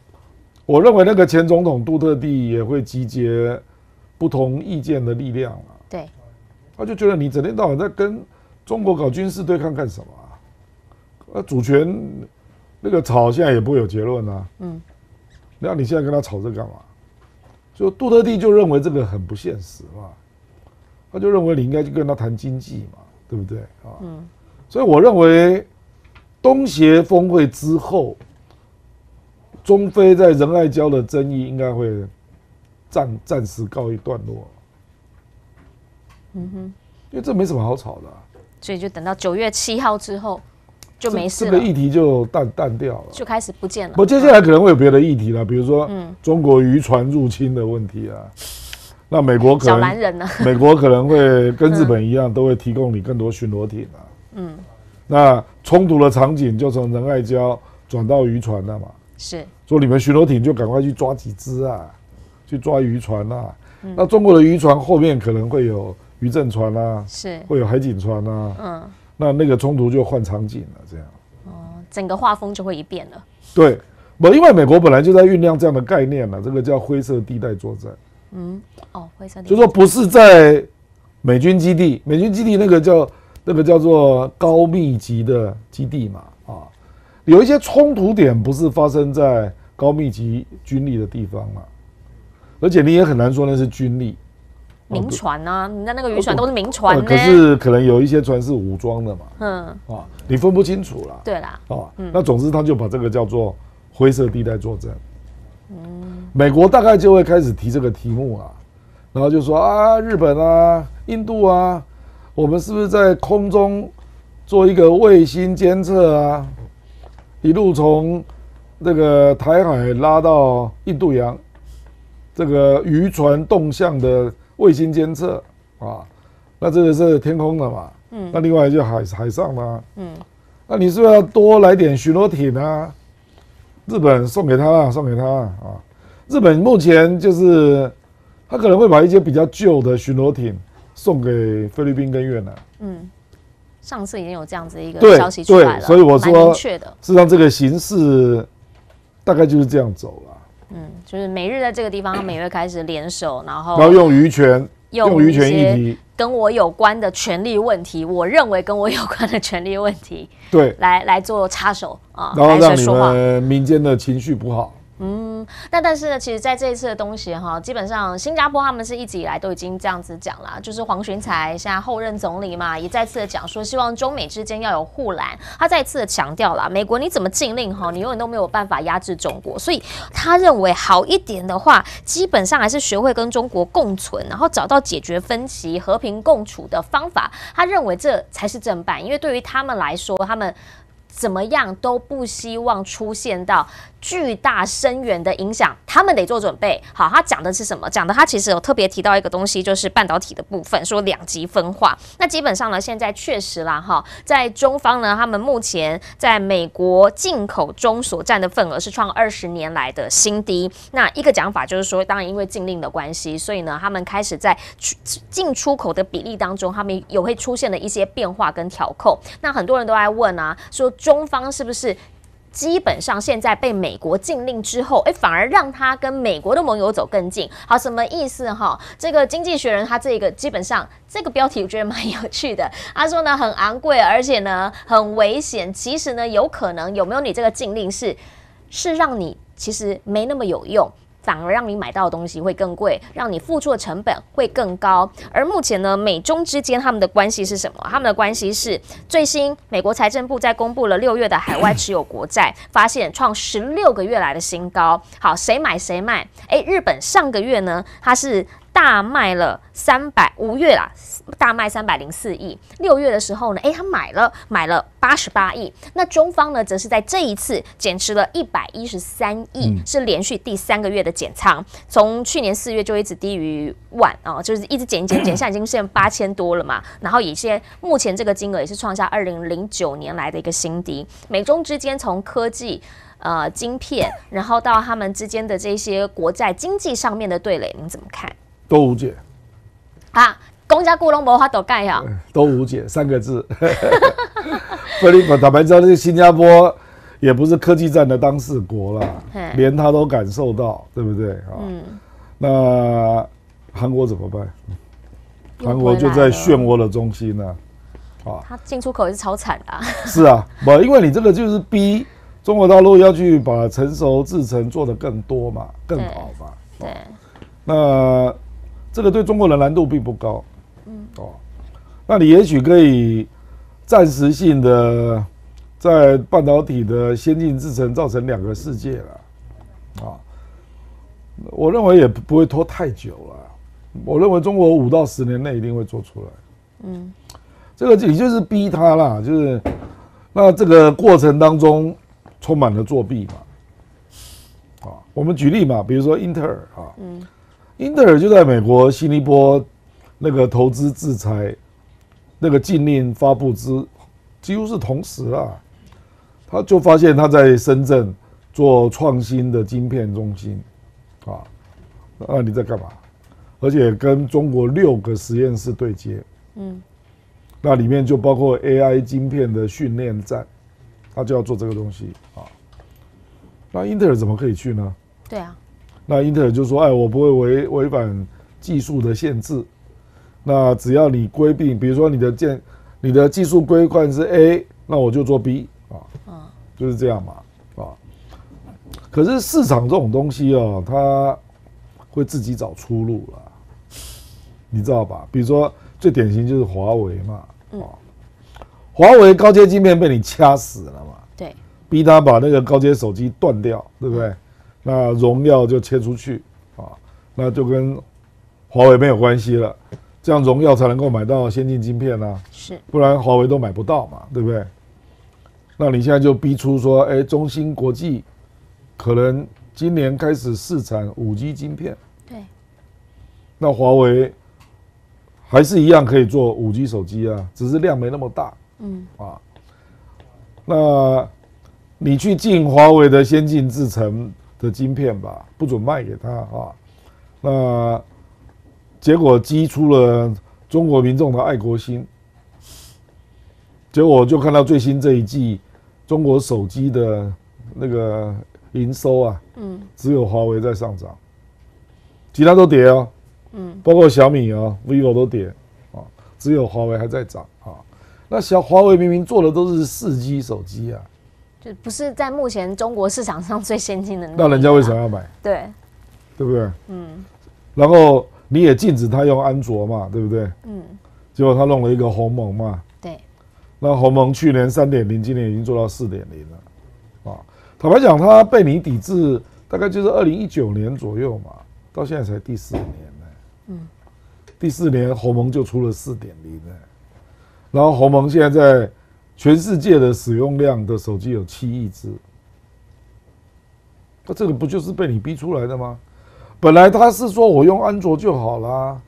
我认为那个前总统杜特地也会集结不同意见的力量啊。对。他就觉得你整天到晚在跟中国搞军事对抗干什么啊？主权那个吵现在也不会有结论啊。那你现在跟他吵这干嘛？就杜特地就认为这个很不现实嘛，他就认为你应该去跟他谈经济嘛，对不对啊？所以我认为东协峰会之后，中非在仁爱礁的争议应该会暂时告一段落。因为这没什么好吵的所以就等到9月7号之后就没事了，这个议题就淡掉了，就开始不见了。不，接下来可能会有别的议题了，比如说中国渔船入侵的问题啊。那美国可能小蓝人呢？美国可能会跟日本一样，都会提供你更多巡逻艇啊。那冲突的场景就从仁爱礁转到渔船了嘛。是，说你们巡逻艇就赶快去抓几只啊，去抓渔船啊。那中国的渔船后面可能会有渔政船啊，是会有海警船啊，那个冲突就换场景了，这样，整个画风就会一变了。对，因为美国本来就在酝酿这样的概念了，这个叫灰色地带作战。灰色地带，就说不是在美军基地，美军基地那个叫做高密集的基地嘛，有一些冲突点不是发生在高密集军力的地方嘛，而且你也很难说那是军力。民船啊，你的那个渔船都是民船呢。可是可能有一些船是武装的嘛，你分不清楚啦。对啦，那总之他就把这个叫做灰色地带作战。美国大概就会开始提这个题目啊，然后就说啊，日本啊、印度啊，我们是不是在空中做一个卫星监测啊，一路从这个台海拉到印度洋，这个渔船动向的卫星监测啊，那这个是天空的嘛，那另外就海上的啊，那你是不是要多来点巡逻艇啊？日本送给他啊，日本目前就是他可能会把一些比较旧的巡逻艇送给菲律宾跟越南。上次已经有这样子一个消息出来了，所以我说，明确的，事实上这个形势大概就是这样走了。就是美日在这个地方，他们也会开始联手，然后用渔权议题，跟我有关的权利问题，我认为跟我有关的权利问题，对，来做插手啊，然后让你们民间的情绪不好。但是呢，其实在这一次的东西哈，基本上新加坡他们是一直以来都已经这样子讲啦，就是黄循财现在后任总理嘛，也再次的讲说，希望中美之间要有护栏。他再次的强调啦，美国你怎么禁令哈，你永远都没有办法压制中国。所以他认为好一点的话，基本上还是学会跟中国共存，然后找到解决分歧、和平共处的方法。他认为这才是正办，因为对于他们来说，他们怎么样都不希望出现到巨大深远的影响，他们得做准备。好，他讲的是什么？讲的他其实有特别提到一个东西，就是半导体的部分，说两极分化。那基本上呢，现在确实啦，在中方呢，他们目前在美国进口中所占的份额是创20年来的新低。那一个讲法就是说，当然因为禁令的关系，所以呢，他们开始在进出口的比例当中，他们有会出现的一些变化跟调控。那很多人都在问啊，说中方是不是基本上现在被美国禁令之后，反而让他跟美国的盟友走更近。好，什么意思哈？这个《经济学人》他这个基本上这个标题我觉得蛮有趣的。他说呢，很昂贵，而且呢很危险。其实呢，有可能有没有你这个禁令是让你其实没那么有用。反而让你买到的东西会更贵，让你付出的成本会更高。而目前呢，美中之间他们的关系是什么？他们的关系是最新美国财政部在公布了6月的海外持有国债，发现创16个月来的新高。好，谁买谁卖？日本上个月呢，它是大卖了5月啦，大卖304亿。6月的时候呢，他买了88亿。那中方呢，则是在这一次减持了113亿，是连续第3个月的减仓。从去年4月就一直低于万啊，就是一直减，现在已经是8000多了嘛。然后目前这个金额也是创下2009年来的一个新低。美中之间从科技。晶片，然后到他们之间的这些国债经济上面的对垒，您怎么看？都无解啊！公家雇佣没法都盖呀，都无解3个字。菲律宾坦白说，这个新加坡也不是科技战的当事国啦，连他都感受到，对不对啊？那韩国怎么办？韩国就在漩涡的中心呢。他进出口也是超惨的。是啊，因为你这个就是逼。中国大陆要去把成熟制程做得更多嘛，更好嘛。对。那这个对中国的难度并不高。那你也许可以暂时性的在半导体的先进制程造成2个世界了。我认为也不会拖太久了。我认为中国5到10年内一定会做出来。这个也就是逼他啦，就是那这个过程当中。充满了作弊嘛，我们举例嘛，比如说英特尔英特尔就在美国新一波那个投资制裁那个禁令发布几乎是同时啦，他就发现他在深圳做创新的晶片中心那你在干嘛？而且跟中国6个实验室对接，那里面就包括 AI 晶片的训练站。他就要做这个东西那英特尔怎么可以去呢？对啊，那英特尔就说：“我不会违反技术的限制。那只要你规避，比如说你的技术规范是 A， 那我就做 B 就是这样嘛可是市场这种东西它会自己找出路啦，你知道吧？比如说最典型就是华为嘛，华为高阶晶片被你掐死了嘛？对，逼他把那个高阶手机断掉，对不对？那荣耀就切出去那就跟华为没有关系了，这样荣耀才能够买到先进晶片啊，是，不然华为都买不到嘛，对不对？那你现在就逼出说，中芯国际可能今年开始试产5G 晶片，对，那华为还是一样可以做5G 手机啊，只是量没那么大。那你去进华为的先进制程的晶片吧，不准卖给他那结果激出了中国民众的爱国心，结果我就看到最新这一季中国手机的那个营收只有华为在上涨，其他都跌包括小米vivo 都跌只有华为还在涨那华为明明做的都是4G 手机就不是在目前中国市场上最先进的那人家为什么要买？对不对？然后你也禁止他用安卓嘛，对不对？结果他弄了一个鸿蒙嘛，对，那鸿蒙去年3.0，今年已经做到4.0了坦白讲，他被你抵制，大概就是2019年左右嘛，到现在才第4年呢。第4年鸿蒙就出了4.0呢。然后鸿蒙现在在全世界的使用量的手机有7亿只，那这个不就是被你逼出来的吗？本来他是说我用安卓就好啦，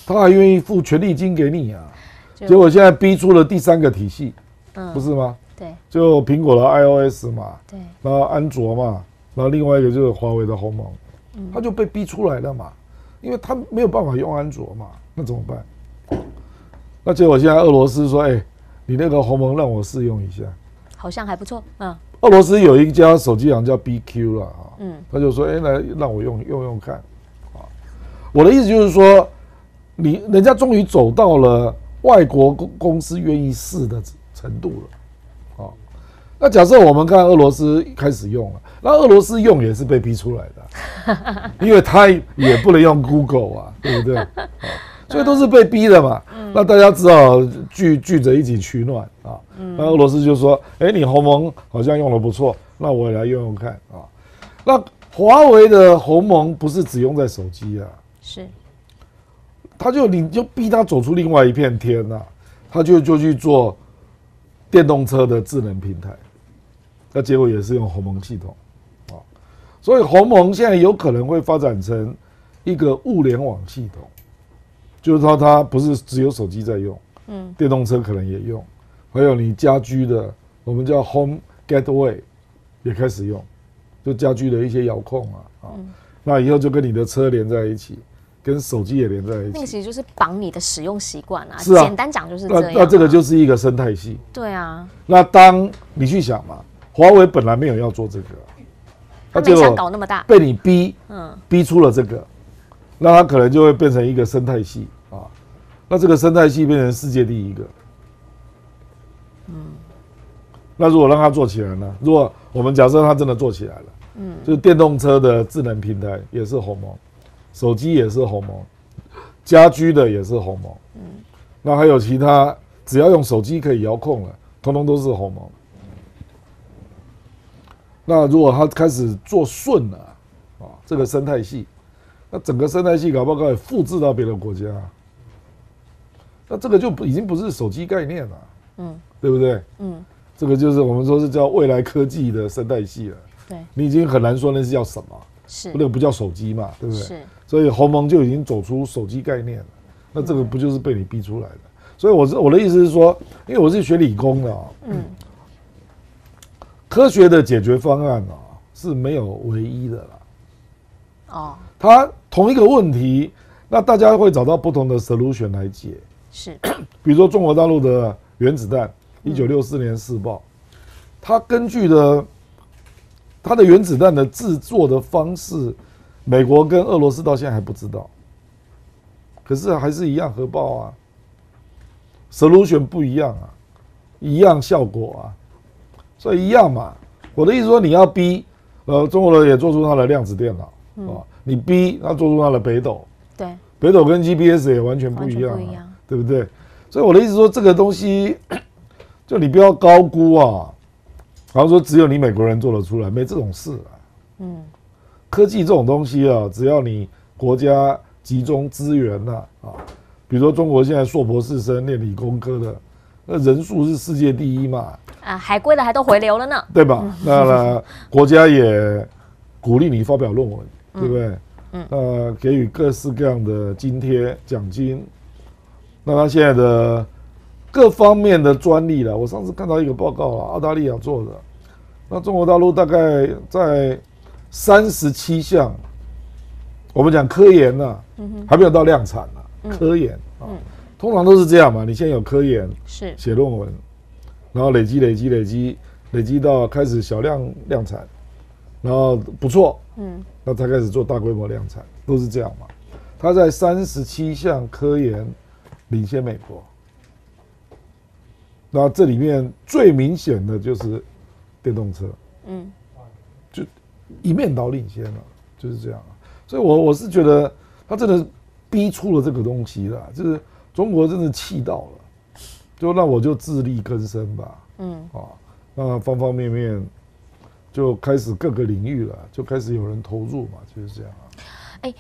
他还愿意付权利金给你结果现在逼出了第3个体系，不是吗？对，就苹果的 iOS 嘛，对，然后安卓嘛，然后另外一个就是华为的鸿蒙，他就被逼出来了嘛，因为他没有办法用安卓嘛，那怎么办？那结果现在俄罗斯说，你那个鸿蒙让我试用一下，好像还不错，俄罗斯有一家手机行叫 BQ 了啊，他就说，来让我用看，啊，我的意思就是说，人家终于走到了外国公司愿意试的程度了，啊，那假设我们看俄罗斯开始用了，那俄罗斯用也是被逼出来的，因为他也不能用 Google 啊，对不对？啊，所以都是被逼的嘛。那大家只好聚着一起取暖啊。那俄罗斯就说：“你鸿蒙好像用的不错，那我也来用看啊。”那华为的鸿蒙不是只用在手机啊，是，你就逼他走出另外一片天啊，他就去做电动车的智能平台，那结果也是用鸿蒙系统啊。所以鸿蒙现在有可能会发展成一个物联网系统。就是说，它不是只有手机在用，电动车可能也用，还有你家居的，我们叫 Home Gateway 也开始用，就家居的一些遥控啊，那以后就跟你的车连在一起，跟手机也连在一起。那个其实就是绑你的使用习惯啊，是啊，简单讲就是这样。那这个就是一个生态系。对啊。那当你去想嘛，华为本来没有要做这个，他没想搞那么大，被你逼出了这个。那它可能就会变成一个生态系啊，那这个生态系变成世界第一个，那如果让它做起来呢？如果我们假设它真的做起来了，就是电动车的智能平台也是鸿蒙，手机也是鸿蒙，家居的也是鸿蒙，那还有其他只要用手机可以遥控了，通通都是鸿蒙。那如果它开始做顺了啊，这个生态系。那整个生态系搞不好可以复制到别的国家，那这个就已经不是手机概念了，对不对？这个就是我们说是叫未来科技的生态系了。对，你已经很难说那是叫什么，是那个不叫手机嘛，对不对？是，所以鸿蒙就已经走出手机概念了，那这个不就是被你逼出来的？所以我的意思是说，因为我是学理工的科学的解决方案是没有唯一的啦。它同一个问题，那大家会找到不同的 solution 来解。是，比如说中国大陆的原子弹，1964年试爆，它根据的它的原子弹的制作的方式，美国跟俄罗斯到现在还不知道，可是还是一样核爆啊 ，solution 不一样啊，一样效果啊，所以一样嘛。我的意思说，你要逼中国人也做出它的量子电脑你逼他做出他的北斗，对，北斗跟 GPS 也完全不一样，对不对？所以我的意思说，这个东西就你不要高估啊，然后说只有你美国人做得出来，没这种事啊。科技这种东西啊，只要你国家集中资源比如说中国现在硕博士生念理工科的，那人数是世界第一嘛，海归的还都回流了呢，对吧？那国家也鼓励你发表论文。对不对？给予各式各样的津贴奖金。那他现在的各方面的专利了，我上次看到一个报告澳大利亚做的，那中国大陆大概在37项，我们讲科研还没有到量产科研通常都是这样嘛，你先有科研，是写论文，然后累积到开始小量量产，然后不错，那才开始做大规模量产，都是这样嘛。他在37项科研领先美国，那这里面最明显的就是电动车，就一面倒领先了，就是这样。所以我是觉得他真的逼出了这个东西啦，就是中国真的气到了，就那我就自力更生吧，那方方面面。就开始各个领域了，就开始有人投入嘛，就是这样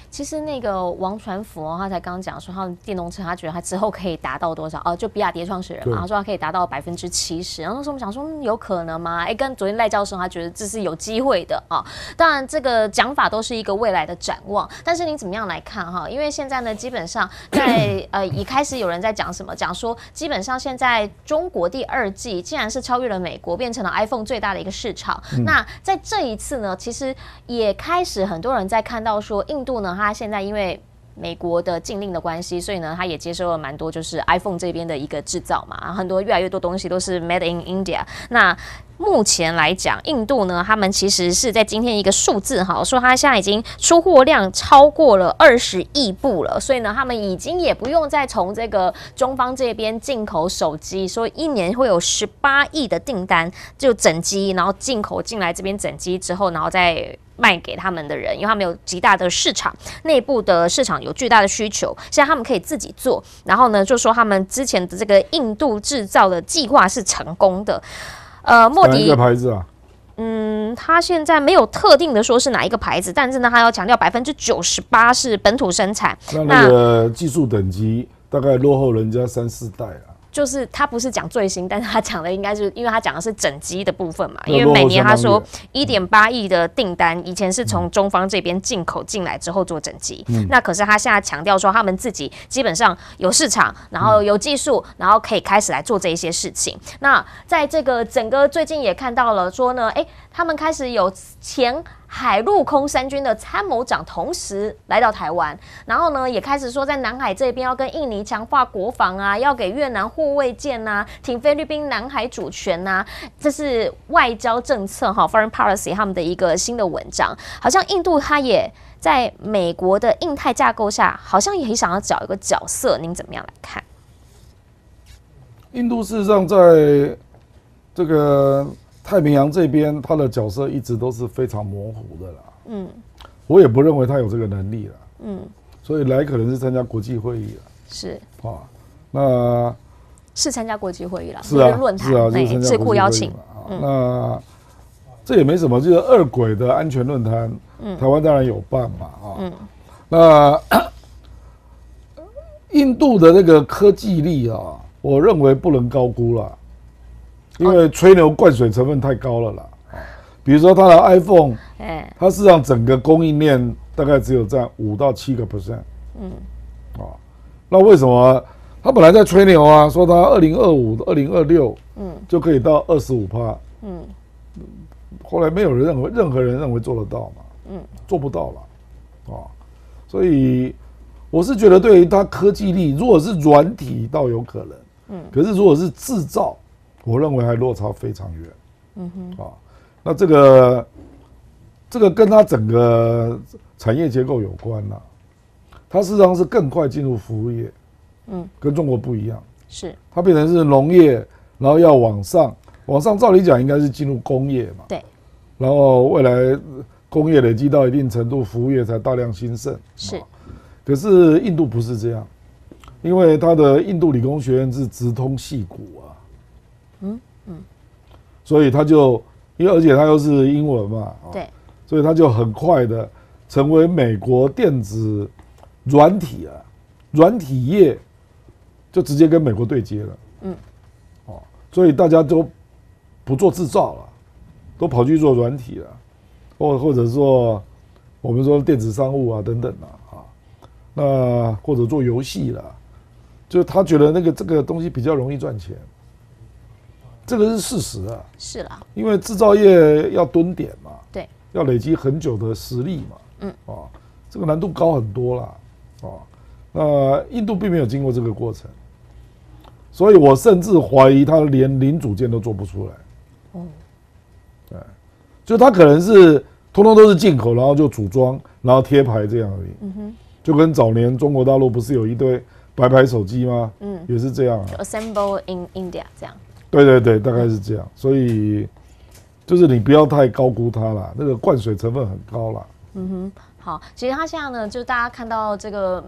其实那个王传福他才刚讲说，他的电动车，他觉得他之后可以达到多少？就比亚迪创始人嘛，他说他可以达到70%。然后那时候我们想说，有可能吗？跟昨天赖教授他觉得这是有机会的啊。当然，这个讲法都是一个未来的展望。但是你怎么样来看哈？因为现在呢，基本上在已开始有人在讲什么？讲说基本上现在中国第2季竟然是超越了美国，变成了 iPhone 最大的一个市场。那在这一次呢，其实也开始很多人在看到说，印度呢，它现在因为美国的禁令的关系，所以呢，它也接收了蛮多就是 iPhone 这边的一个制造嘛，很多越来越多东西都是 Made in India。那目前来讲，印度呢，他们其实是在今天一个数字哈，说它现在已经出货量超过了20亿部了，所以呢，他们已经也不用再从这个中方这边进口手机，说一年会有18亿的订单，就整机，然后进口进来这边整机之后，然后再卖给他们的人，因为他们有极大的市场，内部的市场有巨大的需求，现在他们可以自己做，然后呢，就说他们之前的这个印度制造的计划是成功的。莫迪哪一个牌子啊？他现在没有特定的说是哪一个牌子，但是呢，他要强调98%是本土生产。那个技术等级大概落后人家3、4代啊。就是他不是讲最新，但是他讲的应该是，因为他讲的是整机的部分嘛。因为每年他说1.8亿的订单，以前是从中方这边进口进来之后做整机。那可是他现在强调说，他们自己基本上有市场，然后有技术，然后可以开始来做这一些事情。那在这个整个最近也看到了说呢，他们开始有前海陆空三军的参谋长同时来到台湾，然后呢，也开始说在南海这边要跟印尼强化国防啊，要给越南护卫舰啊，挺菲律宾南海主权啊，这是外交政策哈 ，Foreign Policy 他们的一个新的文章。好像印度它也在美国的印太架构下，好像也想要找一个角色，您怎么样来看？印度事实上在这个太平洋这边，他的角色一直都是非常模糊的啦。我也不认为他有这个能力啦。所以来可能是参加国际会议了。是啊，那是参加国际会议了，是啊，论坛，是啊，就是智库邀请。那这也没什么，就是二轨的安全论坛，台湾当然有办嘛。那印度的那个科技力啊，我认为不能高估了。因为吹牛灌水成分太高了啦，比如说它的 iPhone，它事实上整个供应链大概只有占5到7%，那为什么他本来在吹牛啊，说他2025、2026，就可以到25%，后来没有人任何人认为做得到嘛，做不到了，所以我是觉得对于它科技力，如果是软体倒有可能，可是如果是制造，我认为还落差非常远。那这个跟它整个产业结构有关啦。它事实上是更快进入服务业，跟中国不一样。是，它变成是农业，然后要往上照理讲应该是进入工业嘛。对。然后未来工业累积到一定程度，服务业才大量兴盛。是。可是印度不是这样，因为它的印度理工学院是直通矽谷啊。所以他就而且他又是英文嘛，对，所以他就很快的成为美国电子软体业就直接跟美国对接了，所以大家都不做制造了，都跑去做软体了，或者说我们说电子商务啊等等那或者做游戏了，就他觉得这个东西比较容易赚钱。这个是事实啊，是啦，因为制造业要蹲点嘛，对，要累积很久的实力嘛，这个难度高很多啦，那印度并没有经过这个过程，所以我甚至怀疑他连零组件都做不出来，对，就他可能是通通都是进口，然后就组装，然后贴牌这样而已，就跟早年中国大陆不是有一堆白牌手机吗？也是这样啊 ，Assemble in India 这样。对，大概是这样，所以就是你不要太高估它啦，那个灌水成分很高啦。好，其实他现在呢，就大家看到这个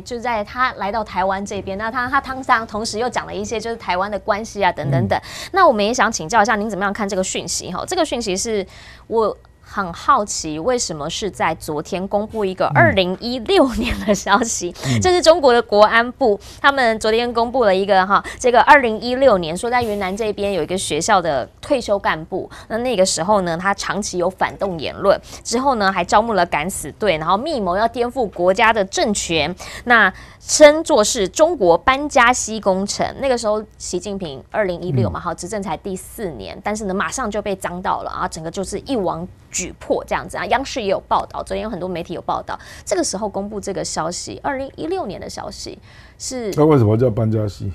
就在他来到台湾这边，那他同时又讲了一些就是台湾的关系啊，等等等。那我们也想请教一下，您怎么样看这个讯息？这个讯息是我很好奇，为什么是在昨天公布一个2016年的消息？这是中国的国安部，他们昨天公布了一个这个2016年说在云南这边有一个学校的退休干部，那个时候呢，他长期有反动言论，之后呢还招募了敢死队，然后密谋要颠覆国家的政权，那称作是中国班加西工程。那个时候习近平2016嘛，执政才第4年，但是呢马上就被脏到了啊，整个就是一网举破这样子啊，央视也有报道，昨天有很多媒体有报道。这个时候公布这个消息，2016年的消息是。那为什么叫班加西？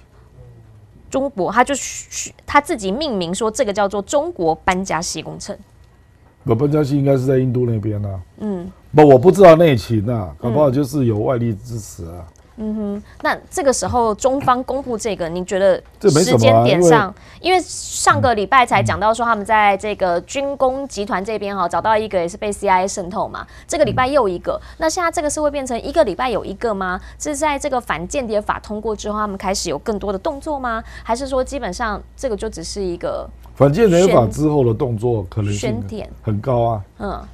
中国他自己命名说这个叫做中国班加西工程。班加西应该是在印度那边啊。我不知道内情啊，搞不好就是有外力支持啊。那这个时候中方公布这个，你觉得时这没什么间点上，因为上个礼拜才讲到说他们在这个军工集团这边找到一个也是被 CIA 渗透嘛，这个礼拜又一个，那现在这个是会变成一个礼拜有一个吗？是在这个反间谍法通过之后，他们开始有更多的动作吗？还是说基本上这个就只是一个反间谍法之后的动作可能性很高啊？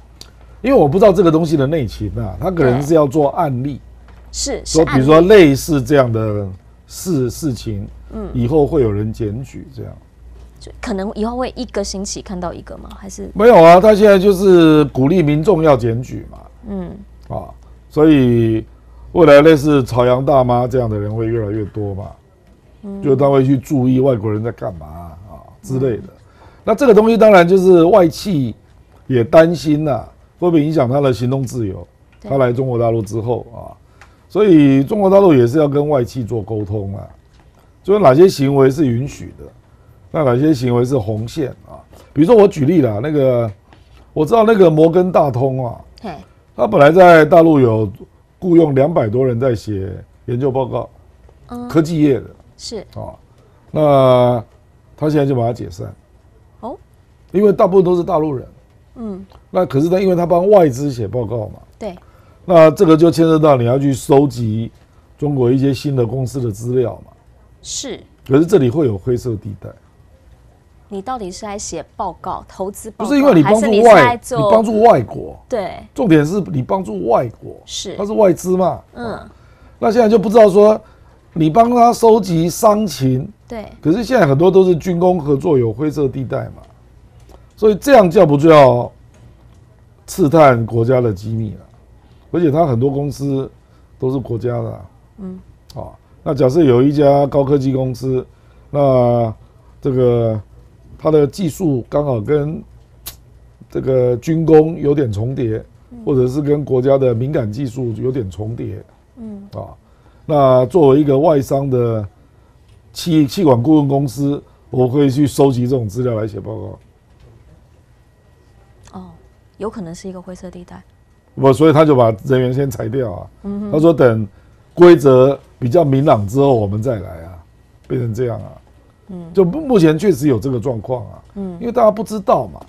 因为我不知道这个东西的内情啊，他可能是要做案例。说比如说类似这样的事情，以后会有人检举，这样，可能以后会一个星期看到一个吗？还是没有啊？他现在就是鼓励民众要检举嘛，所以未来类似朝阳大妈这样的人会越来越多嘛，就他会去注意外国人在干嘛之类的。那这个东西当然就是外企也担心会不会影响他的行动自由？他来中国大陆之后所以中国大陆也是要跟外企做沟通就是哪些行为是允许的，那哪些行为是红线比如说我举例啦，我知道那个摩根大通他本来在大陆有雇佣200多人在写研究报告，科技业的是那他现在就把它解散因为大部分都是大陆人，那可是因为他帮外资写报告嘛，对。那这个就牵涉到你要去收集中国一些新的公司的资料嘛，是。可是这里会有灰色地带。你到底是来写报告、投资报告，不是因为你帮助你帮助外国，对，重点是你帮助外国，是，它是外资嘛，那现在就不知道说你帮他收集商情，对，可是现在很多都是军工合作有灰色地带嘛，所以这样叫不叫刺探国家的机密了？而且它很多公司都是国家的那假设有一家高科技公司，那这个它的技术刚好跟这个军工有点重叠，或者是跟国家的敏感技术有点重叠，那作为一个外商的企管顾问公司，我会去收集这种资料来写报告。有可能是一个灰色地带。所以他就把人员先裁掉他说等规则比较明朗之后我们再来变成这样就目前确实有这个状况因为大家不知道嘛，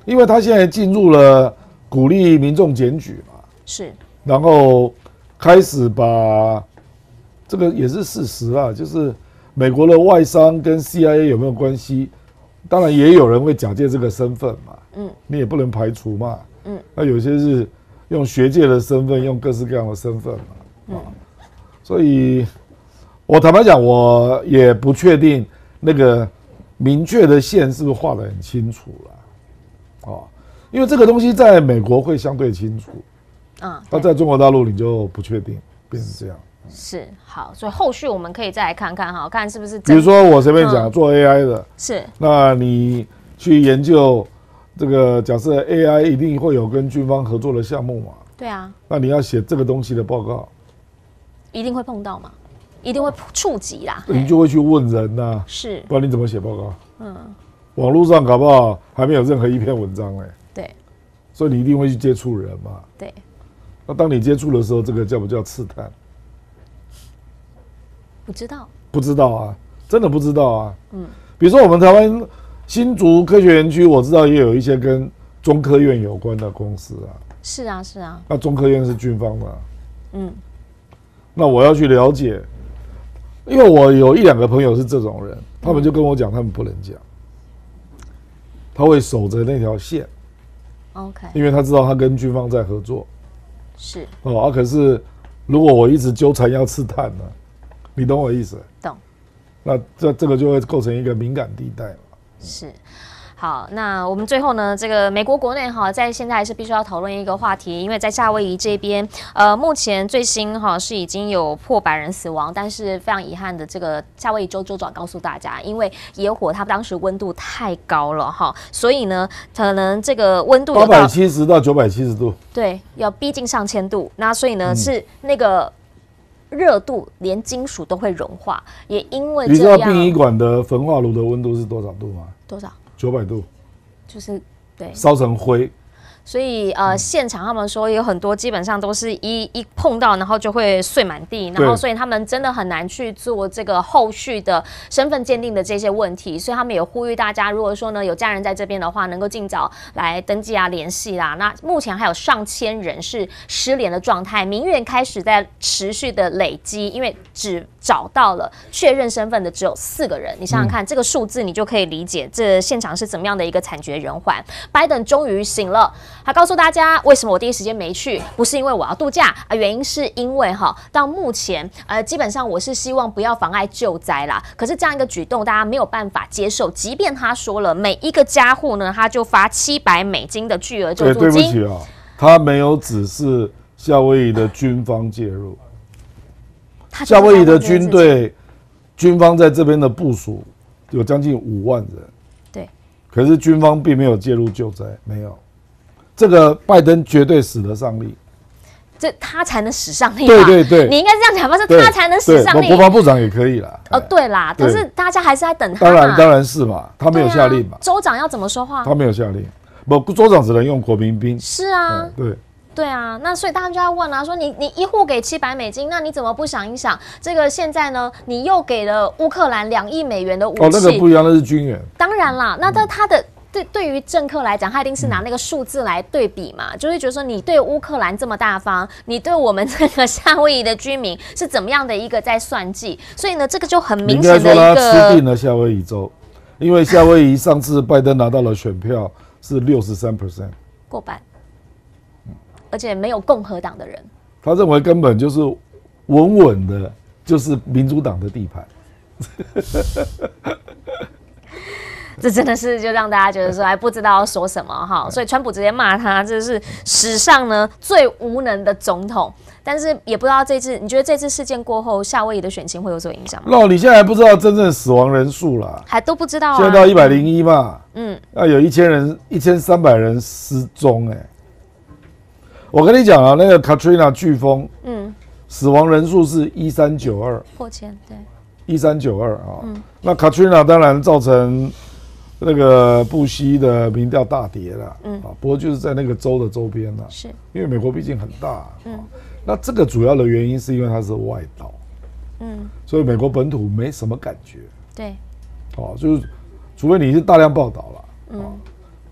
因为他现在进入了鼓励民众检举嘛，是，然后开始把这个也是事实就是美国的外商跟 CIA 有没有关系，当然也有人会假借这个身份嘛，你也不能排除嘛，那有些是用学界的身份，用各式各样的身份嘛，所以我坦白讲，我也不确定那个明确的线是不是画得很清楚了，因为这个东西在美国会相对清楚，那在中国大陆你就不确定，变成这样。是，好，所以后续我们可以再来看看看是不是。比如说我随便讲做 AI 的，是，那你去研究。这个假设 AI 一定会有跟军方合作的项目嘛？对啊。那你要写这个东西的报告，一定会碰到嘛？一定会触及啦。你就会去问人是。不然你怎么写报告？网络上搞不好还没有任何一篇文章对。所以你一定会去接触人嘛？对。那当你接触的时候，这个叫不叫刺探？不知道。不知道真的不知道比如说我们台湾。新竹科学园区，我知道也有一些跟中科院有关的公司是啊。那中科院是军方的那我要去了解，因为我有1-2个朋友是这种人，他们就跟我讲，他们不能讲，他会守着那条线。OK。因为他知道他跟军方在合作。是。可是如果我一直纠缠要刺探呢，你懂我意思？懂。那这个就会构成一个敏感地带。是，好，那我们最后呢，这个美国国内在现在还是必须要讨论一个话题，因为在夏威夷这边，目前最新是已经有破100人死亡，但是非常遗憾的，这个夏威夷州州长告诉大家，因为野火它当时温度太高了所以呢，可能这个温度有到870到970度，对，要逼近上千度，那所以呢是那个热度连金属都会融化，也因为你知道殡仪馆的焚化炉的温度是多少度吗？多少？900度，就是对，烧成灰。所以现场他们说有很多基本上都是一碰到，然后就会碎满地，然后所以他们真的很难去做这个后续的身份鉴定的这些问题，所以他们也呼吁大家，如果说呢有家人在这边的话，能够尽早来登记啊、联系啦。那目前还有上千人是失联的状态，民怨开始在持续的累积，因为只找到了确认身份的只有4个人，你想想看，这个数字你就可以理解这现场是怎么样的一个惨绝人寰。拜登终于醒了。他告诉大家，为什么我第一时间没去？不是因为我要度假啊，原因是因为到目前基本上我是希望不要妨碍救灾啦。可是这样一个举动，大家没有办法接受。即便他说了，每一个家户呢，他就发$700的巨额救助金。对不起啊，他没有指示夏威夷的军方介入。夏威夷的军队、军方在这边的部署有将近5万人。对。可是军方并没有介入救灾，没有。这个拜登绝对使得上力，这他才能使上力。对，你应该这样讲吧，是他才能使上力。国防部长也可以啦。对啦，可是大家还是在等他。当然是嘛，他没有下令嘛。州长要怎么说话？他没有下令，州长只能用国民兵。是啊，对啊，那所以大家就在问啊，说你一户给$700，那你怎么不想一想？这个现在呢，你又给了乌克兰$2亿的武器。那个不一样，那是军援。当然啦，那他的。对于政客来讲，他一定是拿那个数字来对比嘛，就会觉得说你对乌克兰这么大方，你对我们这个夏威夷的居民是怎么样的一个在算计？所以呢，这个就很明显的一个。应该说他吃定了夏威夷州，因为夏威夷上次拜登拿到了选票是63%，过半，而且没有共和党的人。他认为根本就是稳稳的，就是民主党的地盘。这真的是就让大家觉得说还不知道要说什么哈，所以川普直接骂他，这是史上呢最无能的总统。但是也不知道这次，你觉得这次事件过后，夏威夷的选情会有所影响吗？你现在还不知道真正死亡人数啦，还都不知道啊。现在到101嘛，那有1300人失踪我跟你讲啊，那个 Katrina 飓风，死亡人数是1392，破千，对，1392啊。那 Katrina 当然造成那个布希的民调大跌了，不过就是在那个州的周边了，是因为美国毕竟很大，那这个主要的原因是因为它是外岛，所以美国本土没什么感觉，对，就是除非你是大量报道了，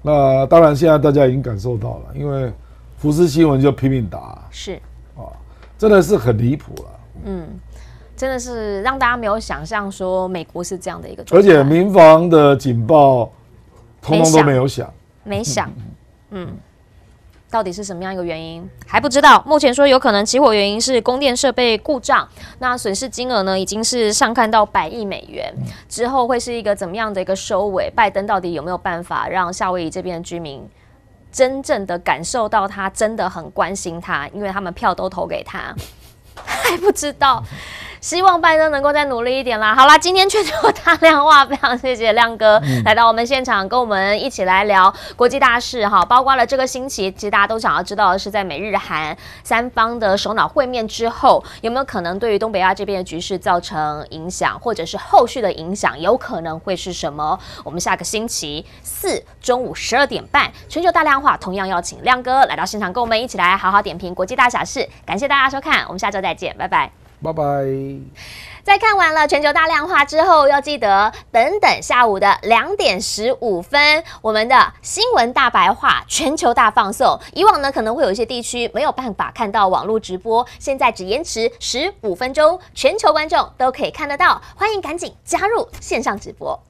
那当然现在大家已经感受到了，因为福斯新闻就拼命打，是真的是很离谱了，真的是让大家没有想象说美国是这样的一个状态，而且民防的警报通通都没有响，没响，到底是什么样一个原因还不知道。目前说有可能起火原因是供电设备故障，那损失金额呢已经是上看到$100亿，之后会是一个怎么样的一个收尾？拜登到底有没有办法让夏威夷这边的居民真正的感受到他真的很关心他，因为他们票都投给他，还不知道。希望拜登能够再努力一点啦。好啦，今天全球大量化，非常谢谢亮哥来到我们现场，跟我们一起来聊国际大事哈，包括了这个星期，其实大家都想要知道的是，在美日韩三方的首脑会面之后，有没有可能对于东北亚这边的局势造成影响，或者是后续的影响，有可能会是什么？我们下个星期4中午12点半，全球大量化同样邀请亮哥来到现场，跟我们一起来好好点评国际大小事。感谢大家收看，我们下周再见，拜拜。拜拜。在看完了全球大量化之后，要记得等下午的2点15分，我们的新闻大白话全球大放送。以往呢可能会有一些地区没有办法看到网络直播，现在只延迟15分钟，全球观众都可以看得到，欢迎赶紧加入线上直播。